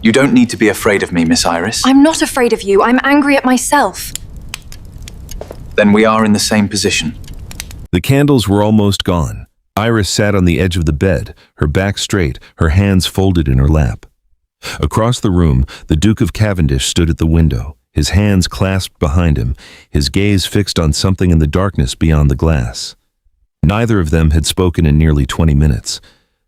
You don't need to be afraid of me, Miss Iris. I'm not afraid of you. I'm angry at myself. Then we are in the same position. The candles were almost gone. Iris sat on the edge of the bed, her back straight, her hands folded in her lap. Across the room, the Duke of Cavendish stood at the window, his hands clasped behind him, his gaze fixed on something in the darkness beyond the glass. Neither of them had spoken in nearly 20 minutes.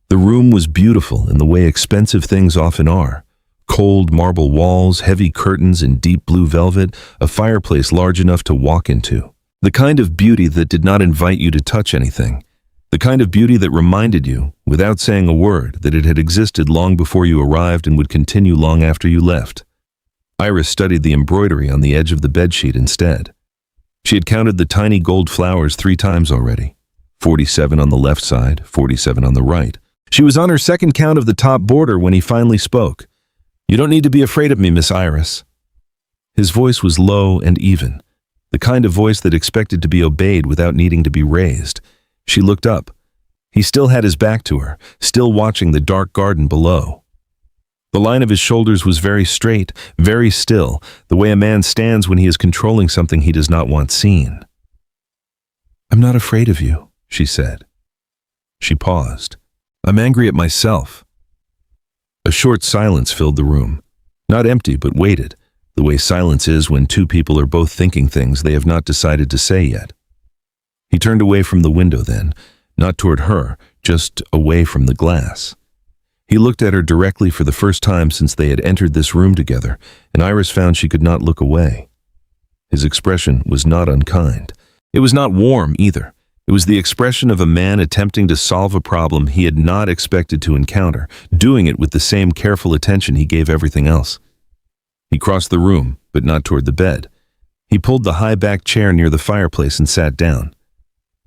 The room was beautiful in the way expensive things often are. Cold marble walls, heavy curtains in deep blue velvet, a fireplace large enough to walk into. The kind of beauty that did not invite you to touch anything. The kind of beauty that reminded you, without saying a word, that it had existed long before you arrived and would continue long after you left. Iris studied the embroidery on the edge of the bedsheet instead. She had counted the tiny gold flowers 3 times already. 47 on the left side, 47 on the right. She was on her second count of the top border when he finally spoke. "You don't need to be afraid of me, Miss Iris." His voice was low and even, the kind of voice that expected to be obeyed without needing to be raised. She looked up. He still had his back to her, still watching the dark garden below. The line of his shoulders was very straight, very still, the way a man stands when he is controlling something he does not want seen. "I'm not afraid of you," she said. She paused. "I'm angry at myself." A short silence filled the room. Not empty, but weighted, the way silence is when 2 people are both thinking things they have not decided to say yet. He turned away from the window then, not toward her, just away from the glass. He looked at her directly for the first time since they had entered this room together, and Iris found she could not look away. His expression was not unkind. It was not warm either. It was the expression of a man attempting to solve a problem he had not expected to encounter, doing it with the same careful attention he gave everything else. He crossed the room, but not toward the bed. He pulled the high-backed chair near the fireplace and sat down.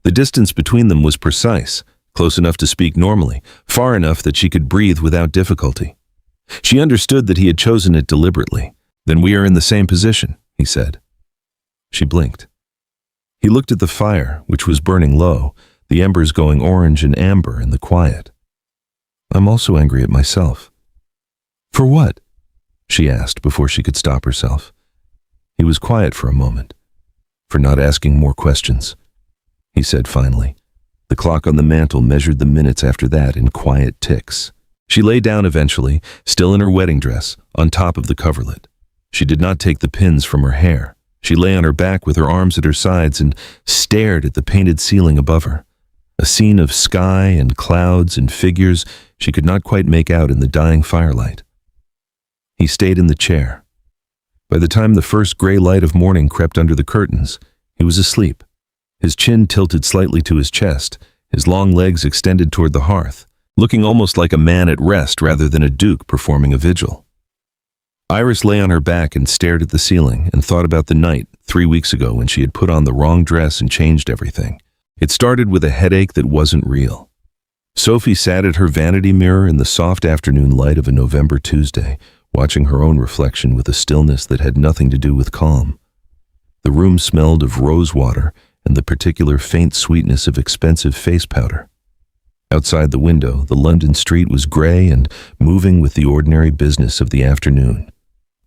The distance between them was precise, close enough to speak normally, far enough that she could breathe without difficulty. She understood that he had chosen it deliberately. "Then we are in the same position," he said. She blinked. He looked at the fire, which was burning low, the embers going orange and amber in the quiet. "I'm also angry at myself." "For what?" she asked before she could stop herself. He was quiet for a moment. "For not asking more questions," he said finally. The clock on the mantel measured the minutes after that in quiet ticks. She lay down eventually, still in her wedding dress, on top of the coverlet. She did not take the pins from her hair. She lay on her back with her arms at her sides and stared at the painted ceiling above her. A scene of sky and clouds and figures she could not quite make out in the dying firelight. He stayed in the chair. By the time the first gray light of morning crept under the curtains, he was asleep. His chin tilted slightly to his chest, his long legs extended toward the hearth, looking almost like a man at rest rather than a duke performing a vigil. Iris lay on her back and stared at the ceiling and thought about the night 3 weeks ago when she had put on the wrong dress and changed everything. It started with a headache that wasn't real. Sophie sat at her vanity mirror in the soft afternoon light of a November Tuesday, watching her own reflection with a stillness that had nothing to do with calm. The room smelled of rose water and the particular faint sweetness of expensive face powder. Outside the window, the London street was gray and moving with the ordinary business of the afternoon.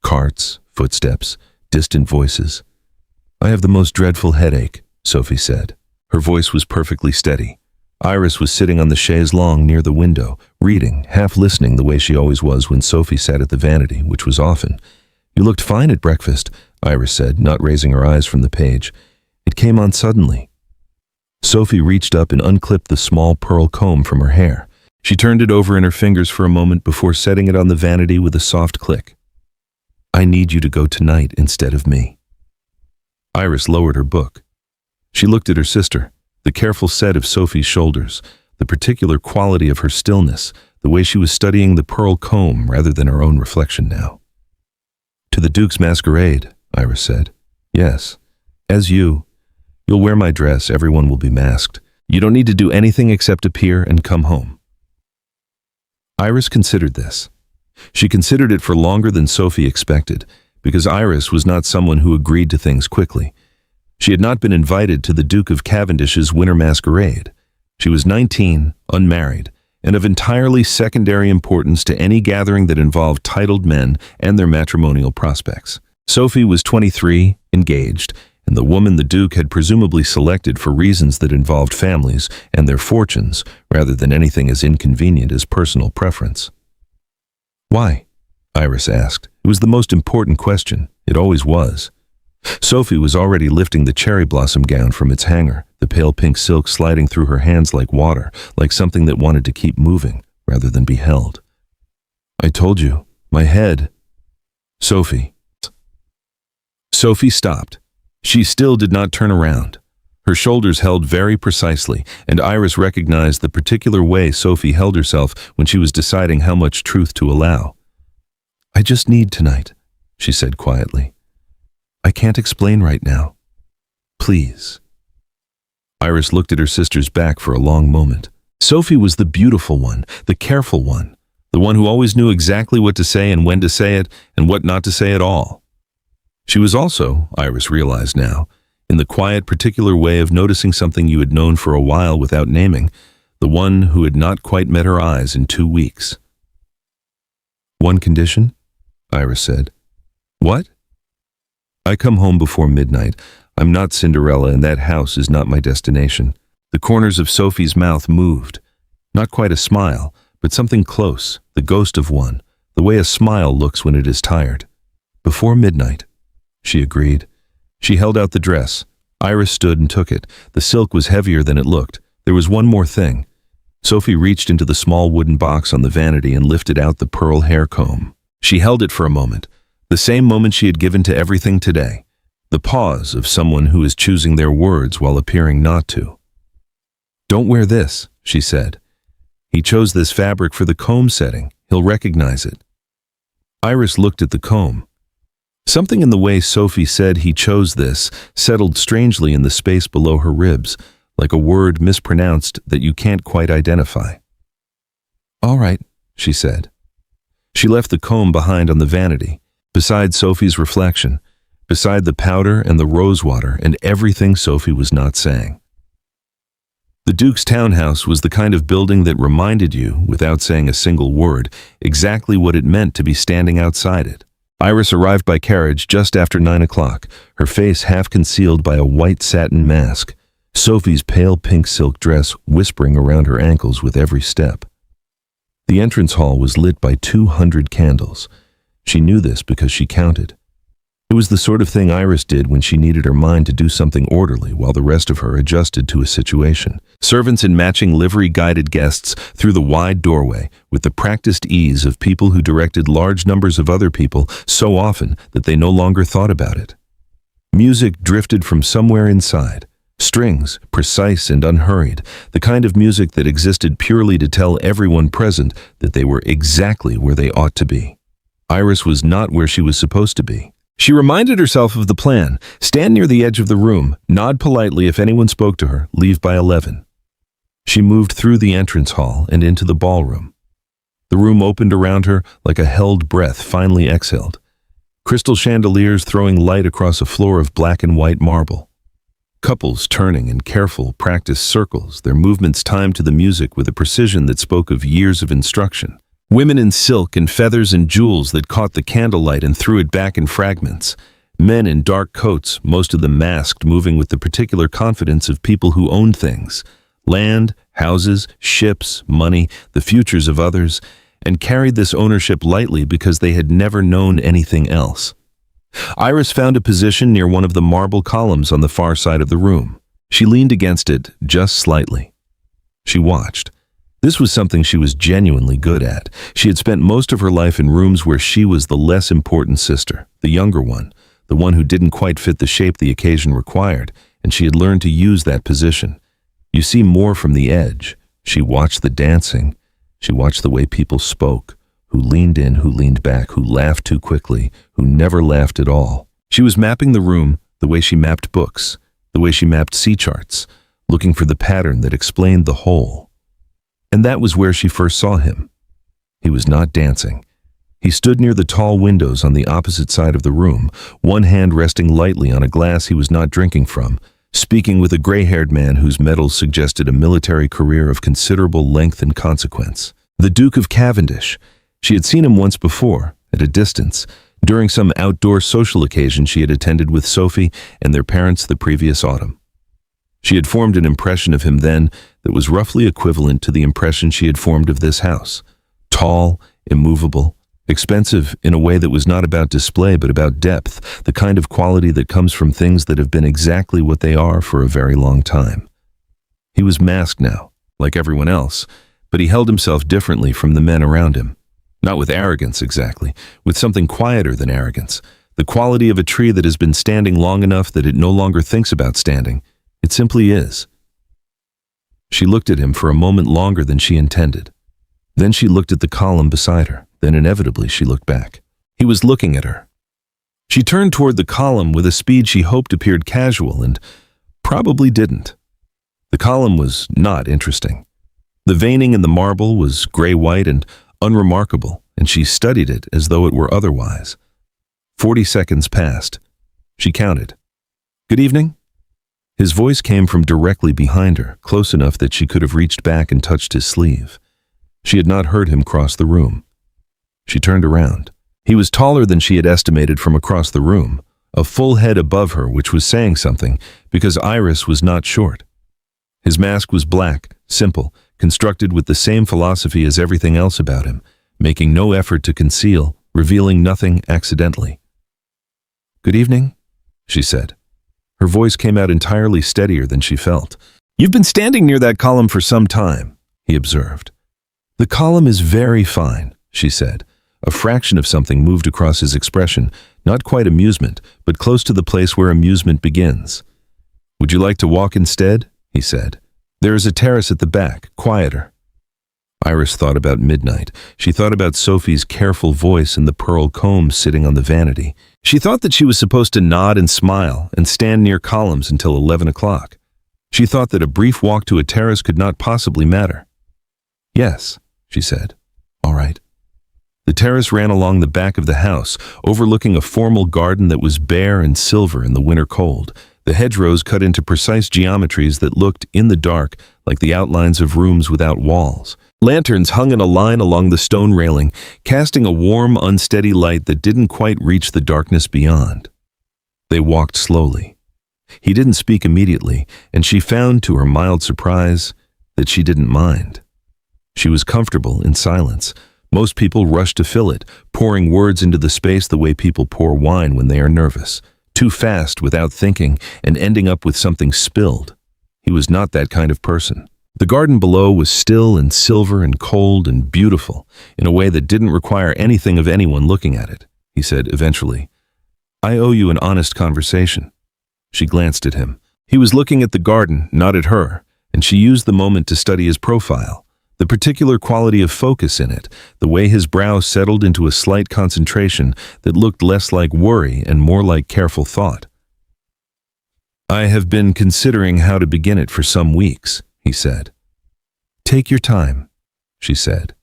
Carts, footsteps, distant voices. "I have the most dreadful headache," Sophie said. Her voice was perfectly steady. Iris was sitting on the chaise longue near the window, reading, half listening the way she always was when Sophie sat at the vanity, which was often. "You looked fine at breakfast," Iris said, not raising her eyes from the page. "It came on suddenly." Sophie reached up and unclipped the small pearl comb from her hair. She turned it over in her fingers for a moment before setting it on the vanity with a soft click. "I need you to go tonight instead of me." Iris lowered her book. She looked at her sister, the careful set of Sophie's shoulders, the particular quality of her stillness, the way she was studying the pearl comb rather than her own reflection now. "To the Duke's Masquerade," Iris said. "Yes, as you. You'll wear my dress, everyone will be masked. You don't need to do anything except appear and come home." Iris considered this. She considered it for longer than Sophie expected, because Iris was not someone who agreed to things quickly. She had not been invited to the Duke of Cavendish's winter masquerade. She was 19, unmarried, and of entirely secondary importance to any gathering that involved titled men and their matrimonial prospects. Sophie was 23, engaged, and the woman the Duke had presumably selected for reasons that involved families and their fortunes rather than anything as inconvenient as personal preference. "Why?" Iris asked. It was the most important question. It always was. Sophie was already lifting the cherry blossom gown from its hanger, the pale pink silk sliding through her hands like water, like something that wanted to keep moving rather than be held. "I told you, my head." Sophie stopped. She still did not turn around. Her shoulders held very precisely, and Iris recognized the particular way Sophie held herself when she was deciding how much truth to allow. "I just need tonight," she said quietly. "I can't explain right now. Please." Iris looked at her sister's back for a long moment. Sophie was the beautiful one, the careful one, the one who always knew exactly what to say and when to say it and what not to say at all. She was also, Iris realized now, in the quiet, particular way of noticing something you had known for a while without naming, the one who had not quite met her eyes in 2 weeks. "One condition?" Iris said. "What?" "I come home before midnight. I'm not Cinderella, and that house is not my destination." The corners of Sophie's mouth moved. Not quite a smile, but something close, the ghost of one, the way a smile looks when it is tired. "Before midnight," she agreed. She held out the dress. Iris stood and took it. The silk was heavier than it looked. There was one more thing. Sophie reached into the small wooden box on the vanity and lifted out the pearl hair comb. She held it for a moment, the same moment she had given to everything today, the pause of someone who is choosing their words while appearing not to. "Don't wear this," she said. "He chose this fabric for the comb setting. He'll recognize it." Iris looked at the comb. Something in the way Sophie said he chose this settled strangely in the space below her ribs, like a word mispronounced that you can't quite identify. "All right," she said. She left the comb behind on the vanity, beside Sophie's reflection, beside the powder and the rosewater and everything Sophie was not saying. The Duke's townhouse was the kind of building that reminded you, without saying a single word, exactly what it meant to be standing outside it. Iris arrived by carriage just after 9 o'clock, her face half concealed by a white satin mask, Sophie's pale pink silk dress whispering around her ankles with every step. The entrance hall was lit by 200 candles. She knew this because she counted. It was the sort of thing Iris did when she needed her mind to do something orderly while the rest of her adjusted to a situation. Servants in matching livery guided guests through the wide doorway with the practiced ease of people who directed large numbers of other people so often that they no longer thought about it. Music drifted from somewhere inside. Strings, precise and unhurried, the kind of music that existed purely to tell everyone present that they were exactly where they ought to be. Iris was not where she was supposed to be. She reminded herself of the plan: stand near the edge of the room, nod politely if anyone spoke to her, leave by 11. She moved through the entrance hall and into the ballroom. The room opened around her like a held breath finally exhaled. Crystal chandeliers throwing light across a floor of black and white marble. Couples turning in careful, practiced circles, their movements timed to the music with a precision that spoke of years of instruction. Women in silk and feathers and jewels that caught the candlelight and threw it back in fragments. Men in dark coats, most of them masked, moving with the particular confidence of people who owned things. Land, houses, ships, money, the futures of others, and carried this ownership lightly because they had never known anything else. Iris found a position near one of the marble columns on the far side of the room. She leaned against it just slightly. She watched. This was something she was genuinely good at. She had spent most of her life in rooms where she was the less important sister, the younger one, the one who didn't quite fit the shape the occasion required, and she had learned to use that position. You see more from the edge. She watched the dancing. She watched the way people spoke, who leaned in, who leaned back, who laughed too quickly, who never laughed at all. She was mapping the room the way she mapped books, the way she mapped sea charts, looking for the pattern that explained the whole. And that was where she first saw him. He was not dancing. He stood near the tall windows on the opposite side of the room, one hand resting lightly on a glass he was not drinking from, speaking with a gray-haired man whose medals suggested a military career of considerable length and consequence. The Duke of Cavendish. She had seen him once before, at a distance, during some outdoor social occasion she had attended with Sophie and their parents the previous autumn. She had formed an impression of him then that was roughly equivalent to the impression she had formed of this house. Tall, immovable, expensive in a way that was not about display but about depth, the kind of quality that comes from things that have been exactly what they are for a very long time. He was masked now, like everyone else, but he held himself differently from the men around him. Not with arrogance exactly, with something quieter than arrogance, the quality of a tree that has been standing long enough that it no longer thinks about standing. It simply is. She looked at him for a moment longer than she intended. Then she looked at the column beside her. Then inevitably she looked back. He was looking at her. She turned toward the column with a speed she hoped appeared casual and probably didn't. The column was not interesting. The veining in the marble was gray-white and unremarkable, and she studied it as though it were otherwise. 40 seconds passed. She counted. "Good evening?" His voice came from directly behind her, close enough that she could have reached back and touched his sleeve. She had not heard him cross the room. She turned around. He was taller than she had estimated from across the room, a full head above her, which was saying something, because Iris was not short. His mask was black, simple, constructed with the same philosophy as everything else about him, making no effort to conceal, revealing nothing accidentally. "Good evening," she said. Her voice came out entirely steadier than she felt. "You've been standing near that column for some time," he observed. "The column is very fine," she said. A fraction of something moved across his expression, not quite amusement, but close to the place where amusement begins. "Would you like to walk instead?" he said. "There is a terrace at the back, quieter." Iris thought about midnight. She thought about Sophie's careful voice and the pearl comb sitting on the vanity. She thought that she was supposed to nod and smile and stand near columns until 11 o'clock. She thought that a brief walk to a terrace could not possibly matter. "Yes," she said. "All right." The terrace ran along the back of the house, overlooking a formal garden that was bare and silver in the winter cold. The hedgerows cut into precise geometries that looked, in the dark, like the outlines of rooms without walls. Lanterns hung in a line along the stone railing, casting a warm, unsteady light that didn't quite reach the darkness beyond. They walked slowly. He didn't speak immediately, and she found, to her mild surprise, that she didn't mind. She was comfortable in silence. Most people rush to fill it, pouring words into the space the way people pour wine when they are nervous, too fast without thinking and ending up with something spilled. He was not that kind of person. The garden below was still and silver and cold and beautiful in a way that didn't require anything of anyone looking at it. He said eventually, "I owe you an honest conversation." She glanced at him. He was looking at the garden, not at her, and she used the moment to study his profile, the particular quality of focus in it, the way his brow settled into a slight concentration that looked less like worry and more like careful thought. "I have been considering how to begin it for some weeks," he said. "Take your time," she said.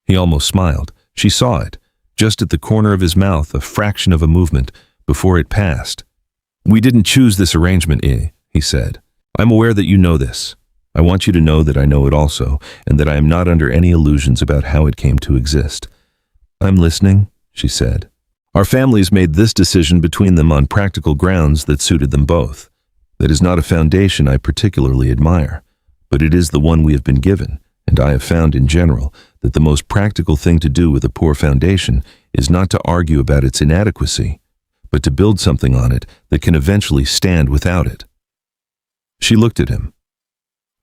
He almost smiled. She saw it, just at the corner of his mouth, a fraction of a movement, before it passed. "We didn't choose this arrangement, he said. "I'm aware that you know this. I want you to know that I know it also, and that I am not under any illusions about how it came to exist." "I'm listening," she said. "Our families made this decision between them on practical grounds that suited them both. That is not a foundation I particularly admire, but it is the one we have been given, and I have found in general that the most practical thing to do with a poor foundation is not to argue about its inadequacy, but to build something on it that can eventually stand without it." She looked at him.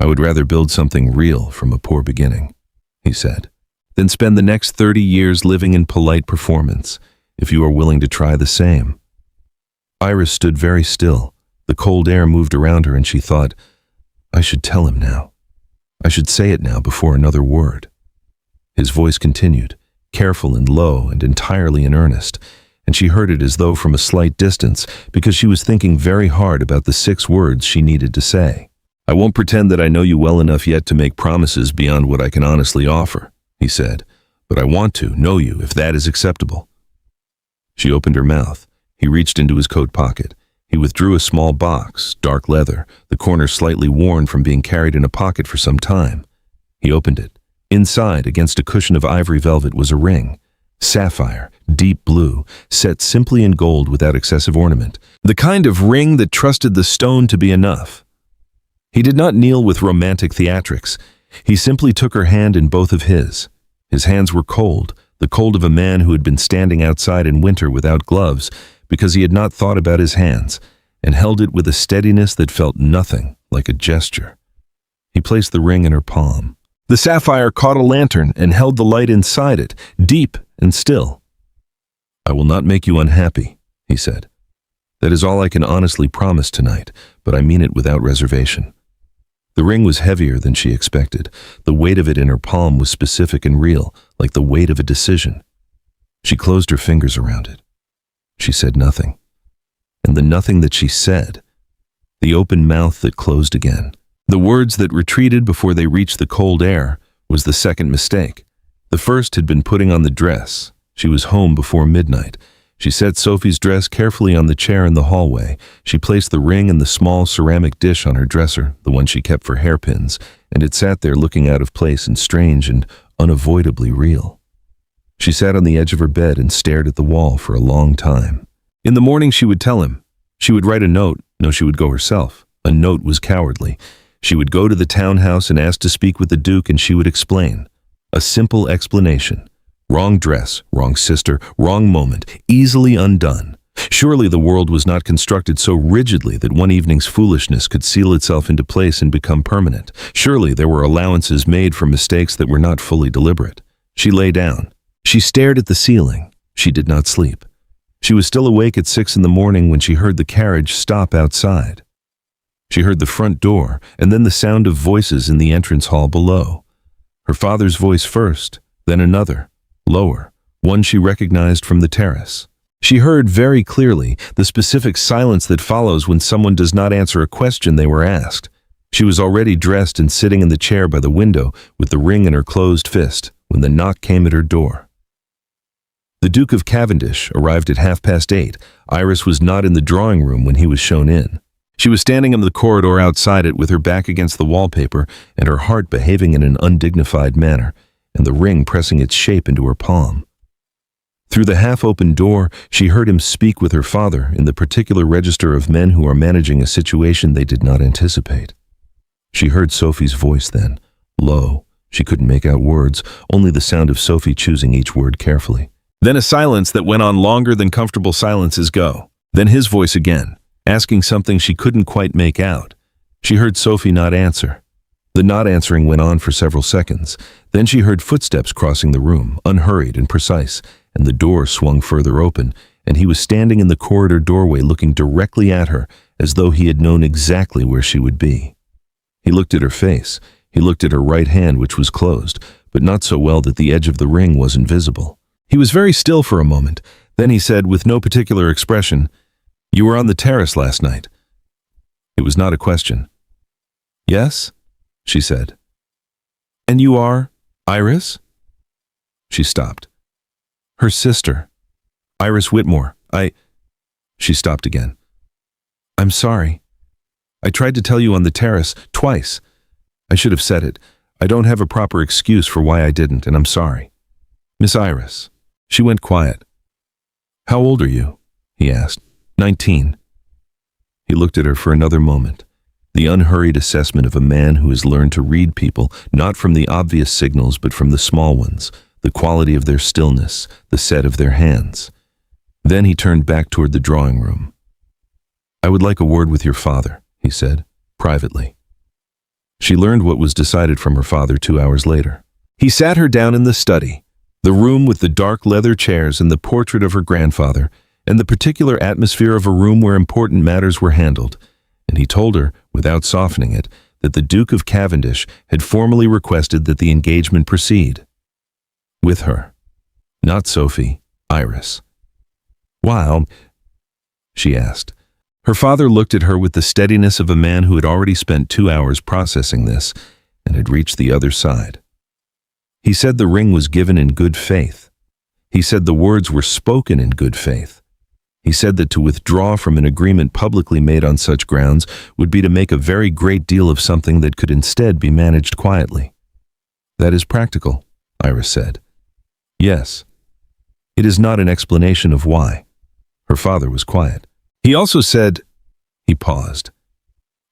"I would rather build something real from a poor beginning," he said, "than spend the next 30 years living in polite performance, if you are willing to try the same." Iris stood very still. The cold air moved around her, and she thought, "I should tell him now. I should say it now before another word." His voice continued, careful and low and entirely in earnest, and she heard it as though from a slight distance, because she was thinking very hard about the 6 words she needed to say. "I won't pretend that I know you well enough yet to make promises beyond what I can honestly offer," he said, "but I want to know you if that is acceptable." She opened her mouth. He reached into his coat pocket. He withdrew a small box, dark leather, the corner slightly worn from being carried in a pocket for some time. He opened it. Inside, against a cushion of ivory velvet, was a ring. Sapphire, deep blue, set simply in gold without excessive ornament. The kind of ring that trusted the stone to be enough. He did not kneel with romantic theatrics. He simply took her hand in both of his. His hands were cold, the cold of a man who had been standing outside in winter without gloves because he had not thought about his hands, and held it with a steadiness that felt nothing like a gesture. He placed the ring in her palm. The sapphire caught a lantern and held the light inside it, deep and still. "I will not make you unhappy," he said. "That is all I can honestly promise tonight, but I mean it without reservation." The ring was heavier than she expected. The weight of it in her palm was specific and real, like the weight of a decision. She closed her fingers around it. She said nothing. And the nothing that she said, the open mouth that closed again, the words that retreated before they reached the cold air, was the second mistake. The first had been putting on the dress. She was home before midnight. She set Sophie's dress carefully on the chair in the hallway. She placed the ring in the small ceramic dish on her dresser, the one she kept for hairpins, and it sat there looking out of place and strange and unavoidably real. She sat on the edge of her bed and stared at the wall for a long time. In the morning she would tell him. She would write a note. No, she would go herself. A note was cowardly. She would go to the townhouse and ask to speak with the Duke, and she would explain. A simple explanation. Wrong dress, wrong sister, wrong moment, easily undone. Surely the world was not constructed so rigidly that one evening's foolishness could seal itself into place and become permanent. Surely there were allowances made for mistakes that were not fully deliberate. She lay down. She stared at the ceiling. She did not sleep. She was still awake at 6 in the morning when she heard the carriage stop outside. She heard the front door and then the sound of voices in the entrance hall below. Her father's voice first, then another, lower, one she recognized from the terrace. She heard very clearly the specific silence that follows when someone does not answer a question they were asked. She was already dressed and sitting in the chair by the window with the ring in her closed fist when the knock came at her door. The Duke of Cavendish arrived at 8:30. Iris was not in the drawing room when he was shown in. She was standing in the corridor outside it with her back against the wallpaper and her heart behaving in an undignified manner, and the ring pressing its shape into her palm. Through the half-open door, she heard him speak with her father in the particular register of men who are managing a situation they did not anticipate. She heard Sophie's voice then, low. She couldn't make out words, only the sound of Sophie choosing each word carefully. Then a silence that went on longer than comfortable silences go. Then his voice again, asking something she couldn't quite make out. She heard Sophie not answer. The not answering went on for several seconds. Then she heard footsteps crossing the room, unhurried and precise, and the door swung further open, and he was standing in the corridor doorway looking directly at her, as though he had known exactly where she would be. He looked at her face. He looked at her right hand, which was closed, but not so well that the edge of the ring wasn't visible. He was very still for a moment. Then he said, with no particular expression, "You were on the terrace last night." It was not a question. "Yes?" she said. "And you are Iris?" She stopped. "Her sister, Iris Whitmore. She stopped again. "I'm sorry. I tried to tell you on the terrace twice. I should have said it. I don't have a proper excuse for why I didn't, and I'm sorry. Miss Iris." She went quiet. "How old are you?" he asked. 19. He looked at her for another moment. The unhurried assessment of a man who has learned to read people, not from the obvious signals but from the small ones, the quality of their stillness, the set of their hands. Then he turned back toward the drawing room. "I would like a word with your father," he said, privately. She learned what was decided from her father 2 hours later. He sat her down in the study, the room with the dark leather chairs and the portrait of her grandfather, and the particular atmosphere of a room where important matters were handled, and he told her, without softening it, that the Duke of Cavendish had formally requested that the engagement proceed. With her. Not Sophie, Iris. "Why?" she asked. Her father looked at her with the steadiness of a man who had already spent 2 hours processing this and had reached the other side. He said the ring was given in good faith. He said the words were spoken in good faith. He said that to withdraw from an agreement publicly made on such grounds would be to make a very great deal of something that could instead be managed quietly. That is practical, Iris said. Yes. It is not an explanation of why. Her father was quiet. He also said, he paused.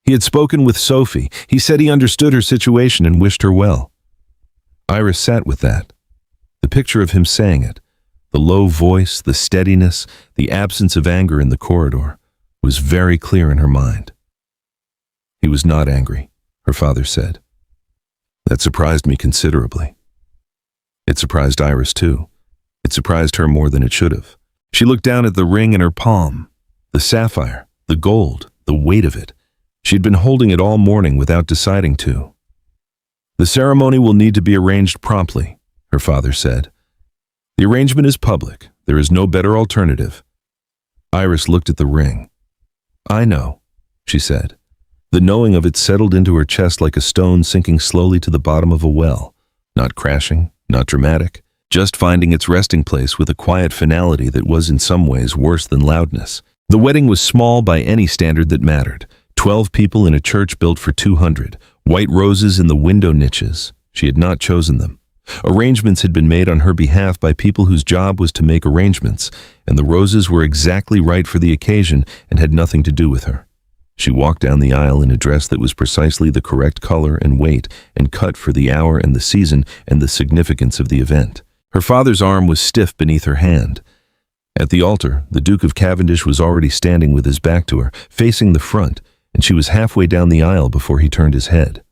He had spoken with Sophie. He said he understood her situation and wished her well. Iris sat with that. The picture of him saying it, the low voice, the steadiness, the absence of anger in the corridor, was very clear in her mind. He was not angry, her father said. That surprised me considerably. It surprised Iris too. It surprised her more than it should have. She looked down at the ring in her palm, the sapphire, the gold, the weight of it. She'd been holding it all morning without deciding to. The ceremony will need to be arranged promptly, her father said. The arrangement is public. There is no better alternative. Iris looked at the ring. I know, she said. The knowing of it settled into her chest like a stone sinking slowly to the bottom of a well, not crashing, not dramatic, just finding its resting place with a quiet finality that was in some ways worse than loudness. The wedding was small by any standard that mattered. 12 people in a church built for 200. White roses in the window niches. She had not chosen them. Arrangements had been made on her behalf by people whose job was to make arrangements, and the roses were exactly right for the occasion and had nothing to do with her. She walked down the aisle in a dress that was precisely the correct color and weight and cut for the hour and the season and the significance of the event. Her father's arm was stiff beneath her hand. At the altar, the Duke of Cavendish was already standing with his back to her, facing the front, and she was halfway down the aisle before he turned his head.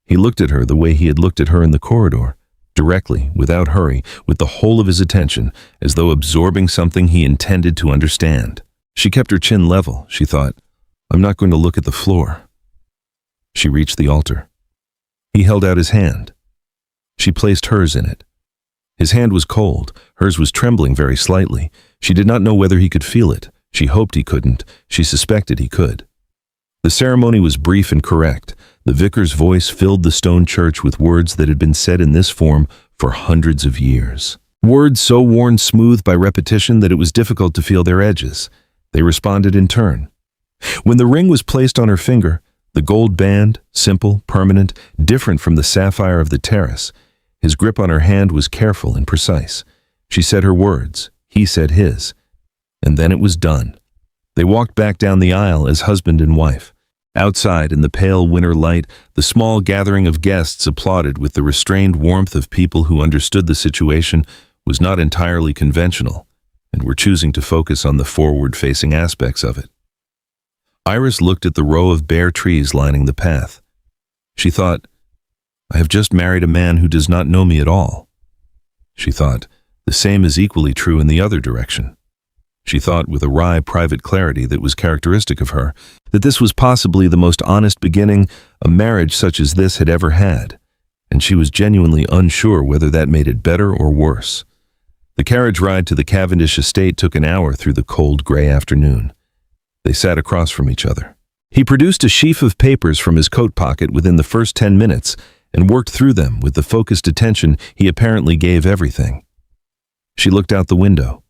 He looked at her the way he had looked at her in the corridor, directly, without hurry, with the whole of his attention, as though absorbing something he intended to understand. She kept her chin level, she thought. I'm not going to look at the floor. She reached the altar. He held out his hand. She placed hers in it. His hand was cold. Hers was trembling very slightly. She did not know whether he could feel it. She hoped he couldn't. She suspected he could. The ceremony was brief and correct. The vicar's voice filled the stone church with words that had been said in this form for hundreds of years. Words so worn smooth by repetition that it was difficult to feel their edges. They responded in turn. When the ring was placed on her finger, the gold band, simple, permanent, different from the sapphire of the terrace, his grip on her hand was careful and precise. She said her words, he said his. And then it was done. They walked back down the aisle as husband and wife. Outside, in the pale winter light, the small gathering of guests applauded with the restrained warmth of people who understood the situation was not entirely conventional and were choosing to focus on the forward-facing aspects of it. Iris looked at the row of bare trees lining the path. She thought, I have just married a man who does not know me at all. She thought, the same is equally true in the other direction. She thought with a wry private clarity that was characteristic of her, that this was possibly the most honest beginning a marriage such as this had ever had, and she was genuinely unsure whether that made it better or worse. The carriage ride to the Cavendish estate took an hour through the cold gray afternoon. They sat across from each other. He produced a sheaf of papers from his coat pocket within the first 10 minutes and worked through them with the focused attention he apparently gave everything. She looked out the window.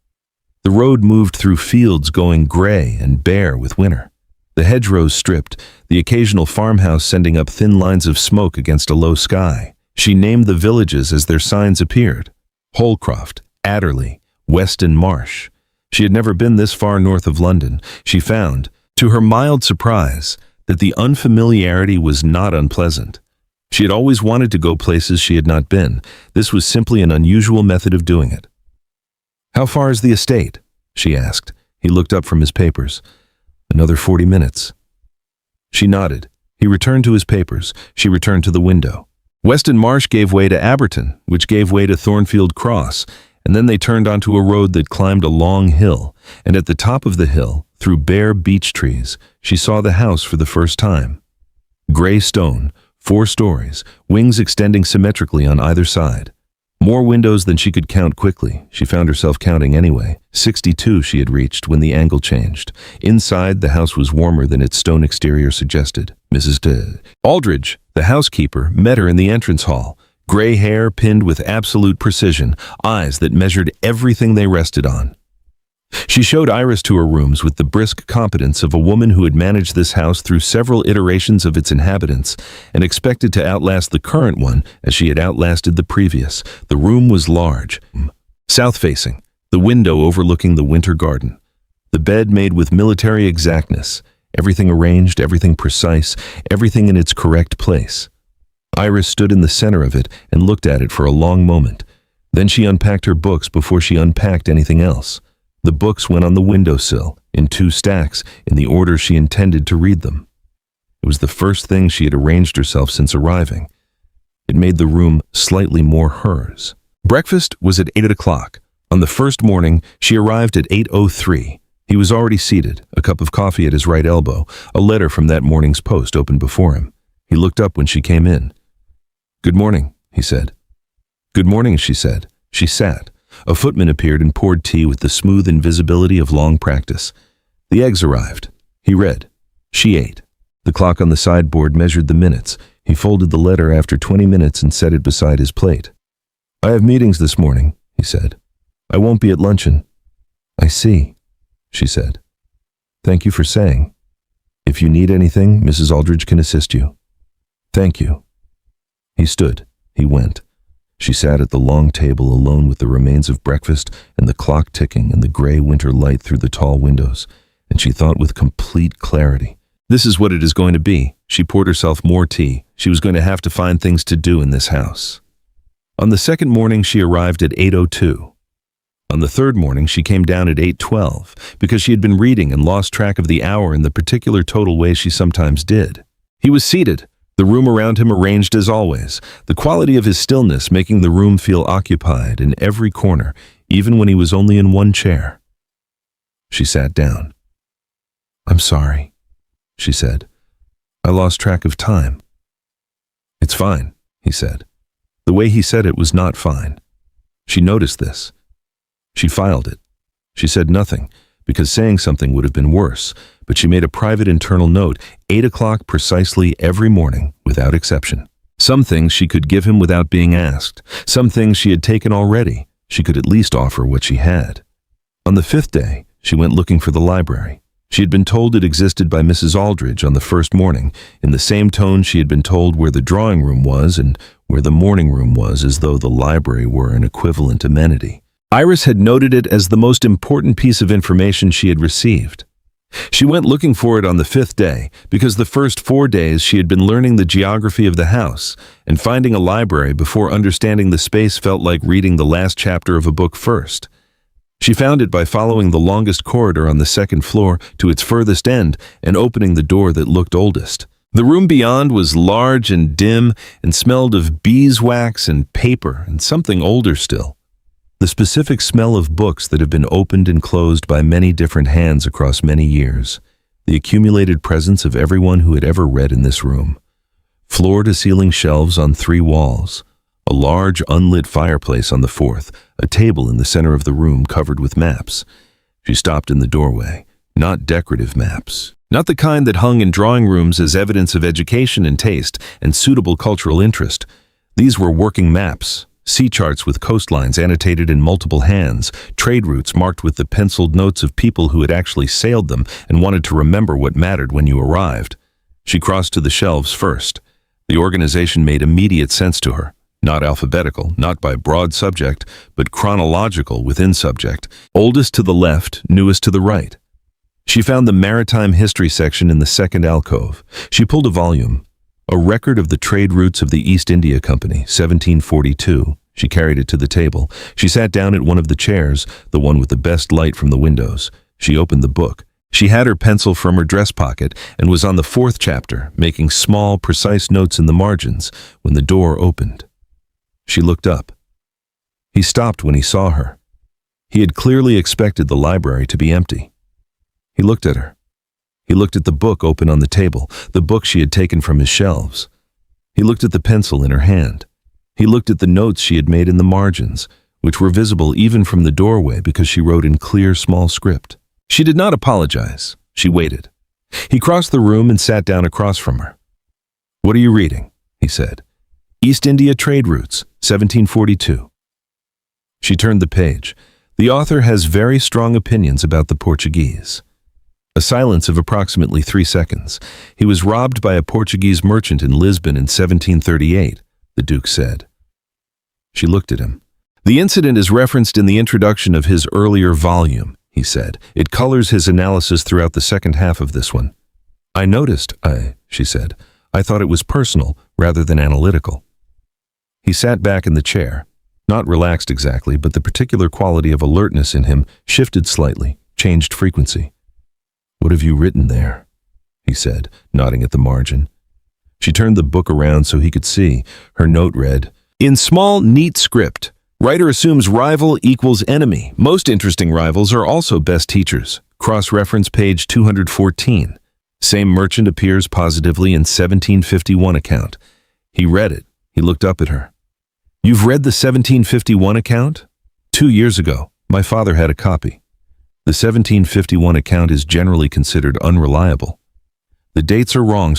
The road moved through fields going gray and bare with winter. The hedgerows stripped, the occasional farmhouse sending up thin lines of smoke against a low sky. She named the villages as their signs appeared. Holcroft, Adderley, Weston Marsh. She had never been this far north of London. She found, to her mild surprise, that the unfamiliarity was not unpleasant. She had always wanted to go places she had not been. This was simply an unusual method of doing it. How far is the estate? She asked. He looked up from his papers. Another 40 minutes. She nodded. He returned to his papers. She returned to the window. Weston Marsh gave way to Aberton, which gave way to Thornfield Cross, and then they turned onto a road that climbed a long hill, and at the top of the hill, through bare beech trees, she saw the house for the first time. Gray stone, 4 stories, wings extending symmetrically on either side. More windows than she could count quickly. She found herself counting anyway. 62 she had reached when the angle changed. Inside, the house was warmer than its stone exterior suggested. Mrs. Aldridge, the housekeeper, met her in the entrance hall. Gray hair pinned with absolute precision, eyes that measured everything they rested on. She showed Iris to her rooms with the brisk competence of a woman who had managed this house through several iterations of its inhabitants and expected to outlast the current one as she had outlasted the previous. The room was large, south-facing, the window overlooking the winter garden. The bed made with military exactness, everything arranged, everything precise, everything in its correct place. Iris stood in the center of it and looked at it for a long moment. Then she unpacked her books before she unpacked anything else. The books went on the windowsill, in 2 stacks, in the order she intended to read them. It was the first thing she had arranged herself since arriving. It made the room slightly more hers. Breakfast was at 8 o'clock. On the first morning, she arrived at 8:03. He was already seated, a cup of coffee at his right elbow, a letter from that morning's post open before him. He looked up when she came in. "Good morning," he said. "Good morning," she said. She sat. A footman appeared and poured tea with the smooth invisibility of long practice. The eggs arrived. He read. She ate. The clock on the sideboard measured the minutes. He folded the letter after 20 minutes and set it beside his plate. "I have meetings this morning," he said. "I won't be at luncheon." "I see," she said. "Thank you for saying. If you need anything, Mrs. Aldridge can assist you." "Thank you." He stood. He went. She sat at the long table alone with the remains of breakfast and the clock ticking and the gray winter light through the tall windows, and she thought with complete clarity, "This is what it is going to be." She poured herself more tea. She was going to have to find things to do in this house. On the second morning, she arrived at 8:02. On the third morning, she came down at 8:12 because she had been reading and lost track of the hour in the particular total way she sometimes did. He was seated, the room around him arranged as always, the quality of his stillness making the room feel occupied in every corner, even when he was only in one chair. She sat down. "I'm sorry," she said. "I lost track of time." "It's fine," he said. The way he said it was not fine. She noticed this. She filed it. She said nothing, because saying something would have been worse, but she made a private internal note, 8 o'clock precisely every morning, without exception. Some things she could give him without being asked. Some things she had taken already. She could at least offer what she had. On the 5th day, she went looking for the library. She had been told it existed by Mrs. Aldridge on the first morning, in the same tone she had been told where the drawing room was and where the morning room was, as though the library were an equivalent amenity. Iris had noted it as the most important piece of information she had received. She went looking for it on the 5th day, because the first 4 days she had been learning the geography of the house, and finding a library before understanding the space felt like reading the last chapter of a book first. She found it by following the longest corridor on the 2nd floor to its furthest end and opening the door that looked oldest. The room beyond was large and dim and smelled of beeswax and paper and something older still. The specific smell of books that have been opened and closed by many different hands across many years. The accumulated presence of everyone who had ever read in this room. Floor-to-ceiling shelves on 3 walls. A large unlit fireplace on the 4th. A table in the center of the room covered with maps. She stopped in the doorway. Not decorative maps. Not the kind that hung in drawing rooms as evidence of education and taste and suitable cultural interest. These were working maps. Sea charts with coastlines annotated in multiple hands, trade routes marked with the penciled notes of people who had actually sailed them and wanted to remember what mattered when you arrived. She crossed to the shelves first. The organization made immediate sense to her. Not alphabetical, not by broad subject, but chronological within subject. Oldest to the left, newest to the right. She found the maritime history section in the 2nd alcove. She pulled a volume. A record of the trade routes of the East India Company, 1742. She carried it to the table. She sat down at one of the chairs, the one with the best light from the windows. She opened the book. She had her pencil from her dress pocket and was on the 4th chapter, making small, precise notes in the margins, when the door opened. She looked up. He stopped when he saw her. He had clearly expected the library to be empty. He looked at her. He looked at the book open on the table, the book she had taken from his shelves. He looked at the pencil in her hand. He looked at the notes she had made in the margins, which were visible even from the doorway because she wrote in clear, small script. She did not apologize. She waited. He crossed the room and sat down across from her. "What are you reading?" he said. "East India Trade Routes, 1742. She turned the page. The author has very strong opinions about the Portuguese. A silence of approximately 3 seconds. He was robbed by a Portuguese merchant in Lisbon in 1738, the Duke said. She looked at him. The incident is referenced in the introduction of his earlier volume, he said. It colors his analysis throughout the second half of this one. I noticed, she said. I thought it was personal rather than analytical. He sat back in the chair. Not relaxed exactly, but the particular quality of alertness in him shifted slightly, changed frequency. What have you written there? He said, nodding at the margin. She turned the book around so he could see. Her note read, in small, neat script, writer assumes rival equals enemy. Most interesting rivals are also best teachers. Cross-reference page 214. Same merchant appears positively in 1751 account. He read it. He looked up at her. You've read the 1751 account? 2 years ago, my father had a copy. The 1751 account is generally considered unreliable. The dates are wrong,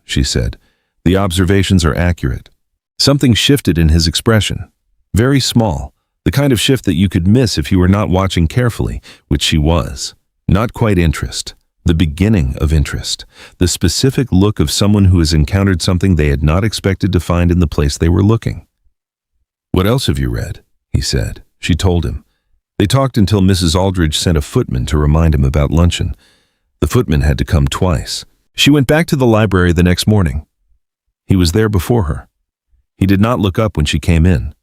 she said. The observations are accurate. Something shifted in his expression. Very small, the kind of shift that you could miss if you were not watching carefully, which she was. Not quite interest. The beginning of interest. The specific look of someone who has encountered something they had not expected to find in the place they were looking. What else have you read? He said. She told him. They talked until Mrs. Aldridge sent a footman to remind him about luncheon. The footman had to come twice. She went back to the library the next morning. He was there before her. He did not look up when she came in.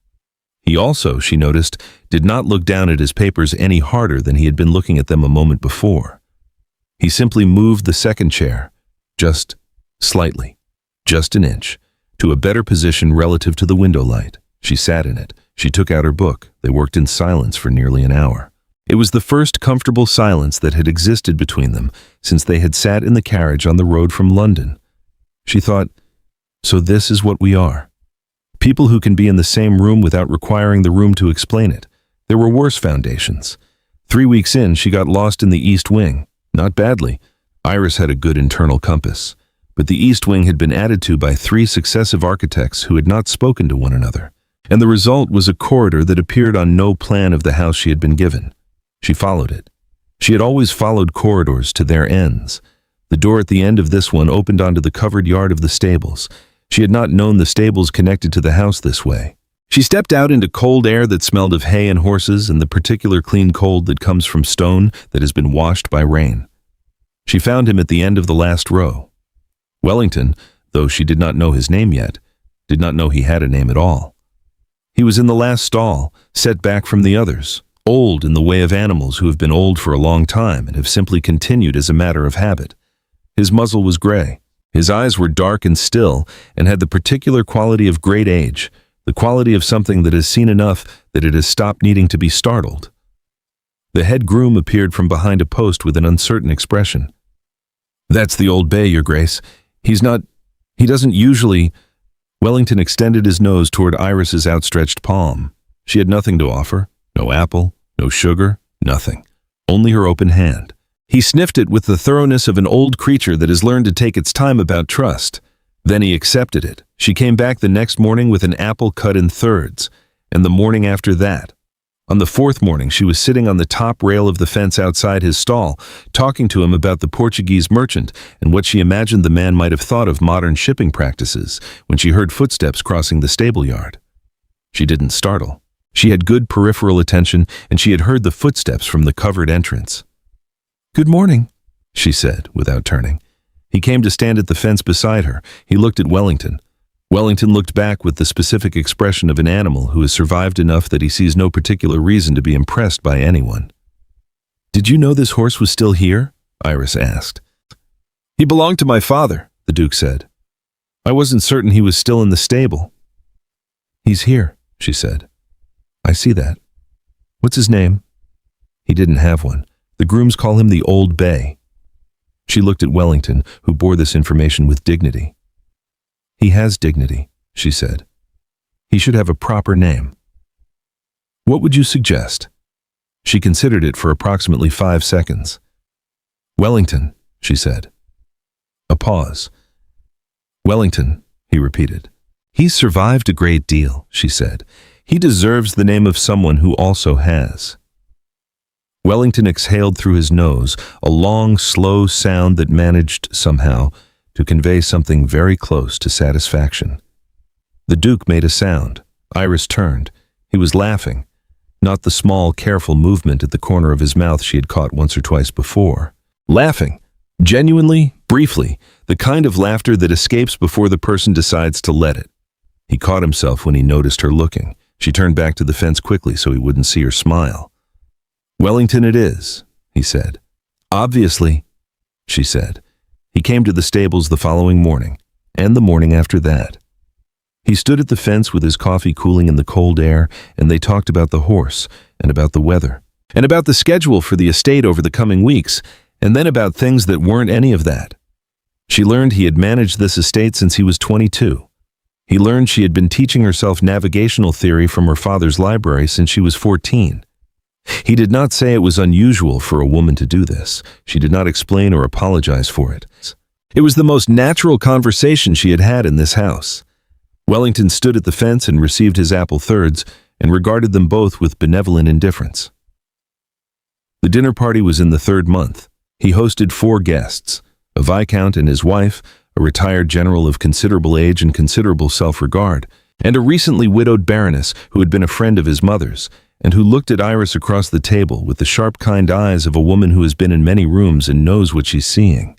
He also, she noticed, did not look down at his papers any harder than he had been looking at them a moment before. He simply moved the second chair, just slightly, just an inch, to a better position relative to the window light. She sat in it. She took out her book. They worked in silence for nearly an hour. It was the first comfortable silence that had existed between them since they had sat in the carriage on the road from London. She thought, so this is what we are. People who can be in the same room without requiring the room to explain it. There were worse foundations. 3 weeks in, she got lost in the East Wing. Not badly. Iris had a good internal compass. But the East Wing had been added to by 3 successive architects who had not spoken to one another. And the result was a corridor that appeared on no plan of the house she had been given. She followed it. She had always followed corridors to their ends. The door at the end of this one opened onto the covered yard of the stables. She had not known the stables connected to the house this way. She stepped out into cold air that smelled of hay and horses and the particular clean cold that comes from stone that has been washed by rain. She found him at the end of the last row. Wellington, though she did not know his name yet, did not know he had a name at all. He was in the last stall, set back from the others, old in the way of animals who have been old for a long time and have simply continued as a matter of habit. His muzzle was gray. His eyes were dark and still and had the particular quality of great age, the quality of something that has seen enough that it has stopped needing to be startled. The head groom appeared from behind a post with an uncertain expression. That's the old bay, Your Grace. He doesn't usually... Wellington extended his nose toward Iris's outstretched palm. She had nothing to offer. No apple, no sugar, nothing. Only her open hand. He sniffed it with the thoroughness of an old creature that has learned to take its time about trust. Then he accepted it. She came back the next morning with an apple cut in thirds, and the morning after that. On the 4th morning, she was sitting on the top rail of the fence outside his stall, talking to him about the Portuguese merchant and what she imagined the man might have thought of modern shipping practices when she heard footsteps crossing the stable yard. She didn't startle. She had good peripheral attention, and she had heard the footsteps from the covered entrance. "Good morning," she said, without turning. He came to stand at the fence beside her. He looked at Wellington. Wellington looked back with the specific expression of an animal who has survived enough that he sees no particular reason to be impressed by anyone. "Did you know this horse was still here?" Iris asked. "He belonged to my father," the Duke said. "I wasn't certain he was still in the stable." "He's here," she said. "I see that. What's his name?" He didn't have one. The grooms call him the Old Bay. She looked at Wellington, who bore this information with dignity. "He has dignity," she said. "He should have a proper name." "What would you suggest?" She considered it for approximately 5 seconds. "Wellington," she said. A pause. "Wellington," he repeated. "He's survived a great deal," she said. "He deserves the name of someone who also has." Wellington exhaled through his nose, a long, slow sound that managed, somehow, to convey something very close to satisfaction. The Duke made a sound. Iris turned. He was laughing, not the small, careful movement at the corner of his mouth she had caught once or twice before. Laughing, genuinely, briefly, the kind of laughter that escapes before the person decides to let it. He caught himself when he noticed her looking. She turned back to the fence quickly so he wouldn't see her smile. "Wellington it is," he said. "Obviously," she said. He came to the stables the following morning, and the morning after that. He stood at the fence with his coffee cooling in the cold air, and they talked about the horse, and about the weather, and about the schedule for the estate over the coming weeks, and then about things that weren't any of that. She learned he had managed this estate since he was 22. He learned she had been teaching herself navigational theory from her father's library since she was 14. He did not say it was unusual for a woman to do this. She did not explain or apologize for it. It was the most natural conversation she had had in this house. Wellington stood at the fence and received his apple thirds and regarded them both with benevolent indifference. The dinner party was in the 3rd month. He hosted 4 guests, a viscount and his wife, a retired general of considerable age and considerable self-regard, and a recently widowed baroness who had been a friend of his mother's, and who looked at Iris across the table with the sharp, kind eyes of a woman who has been in many rooms and knows what she's seeing.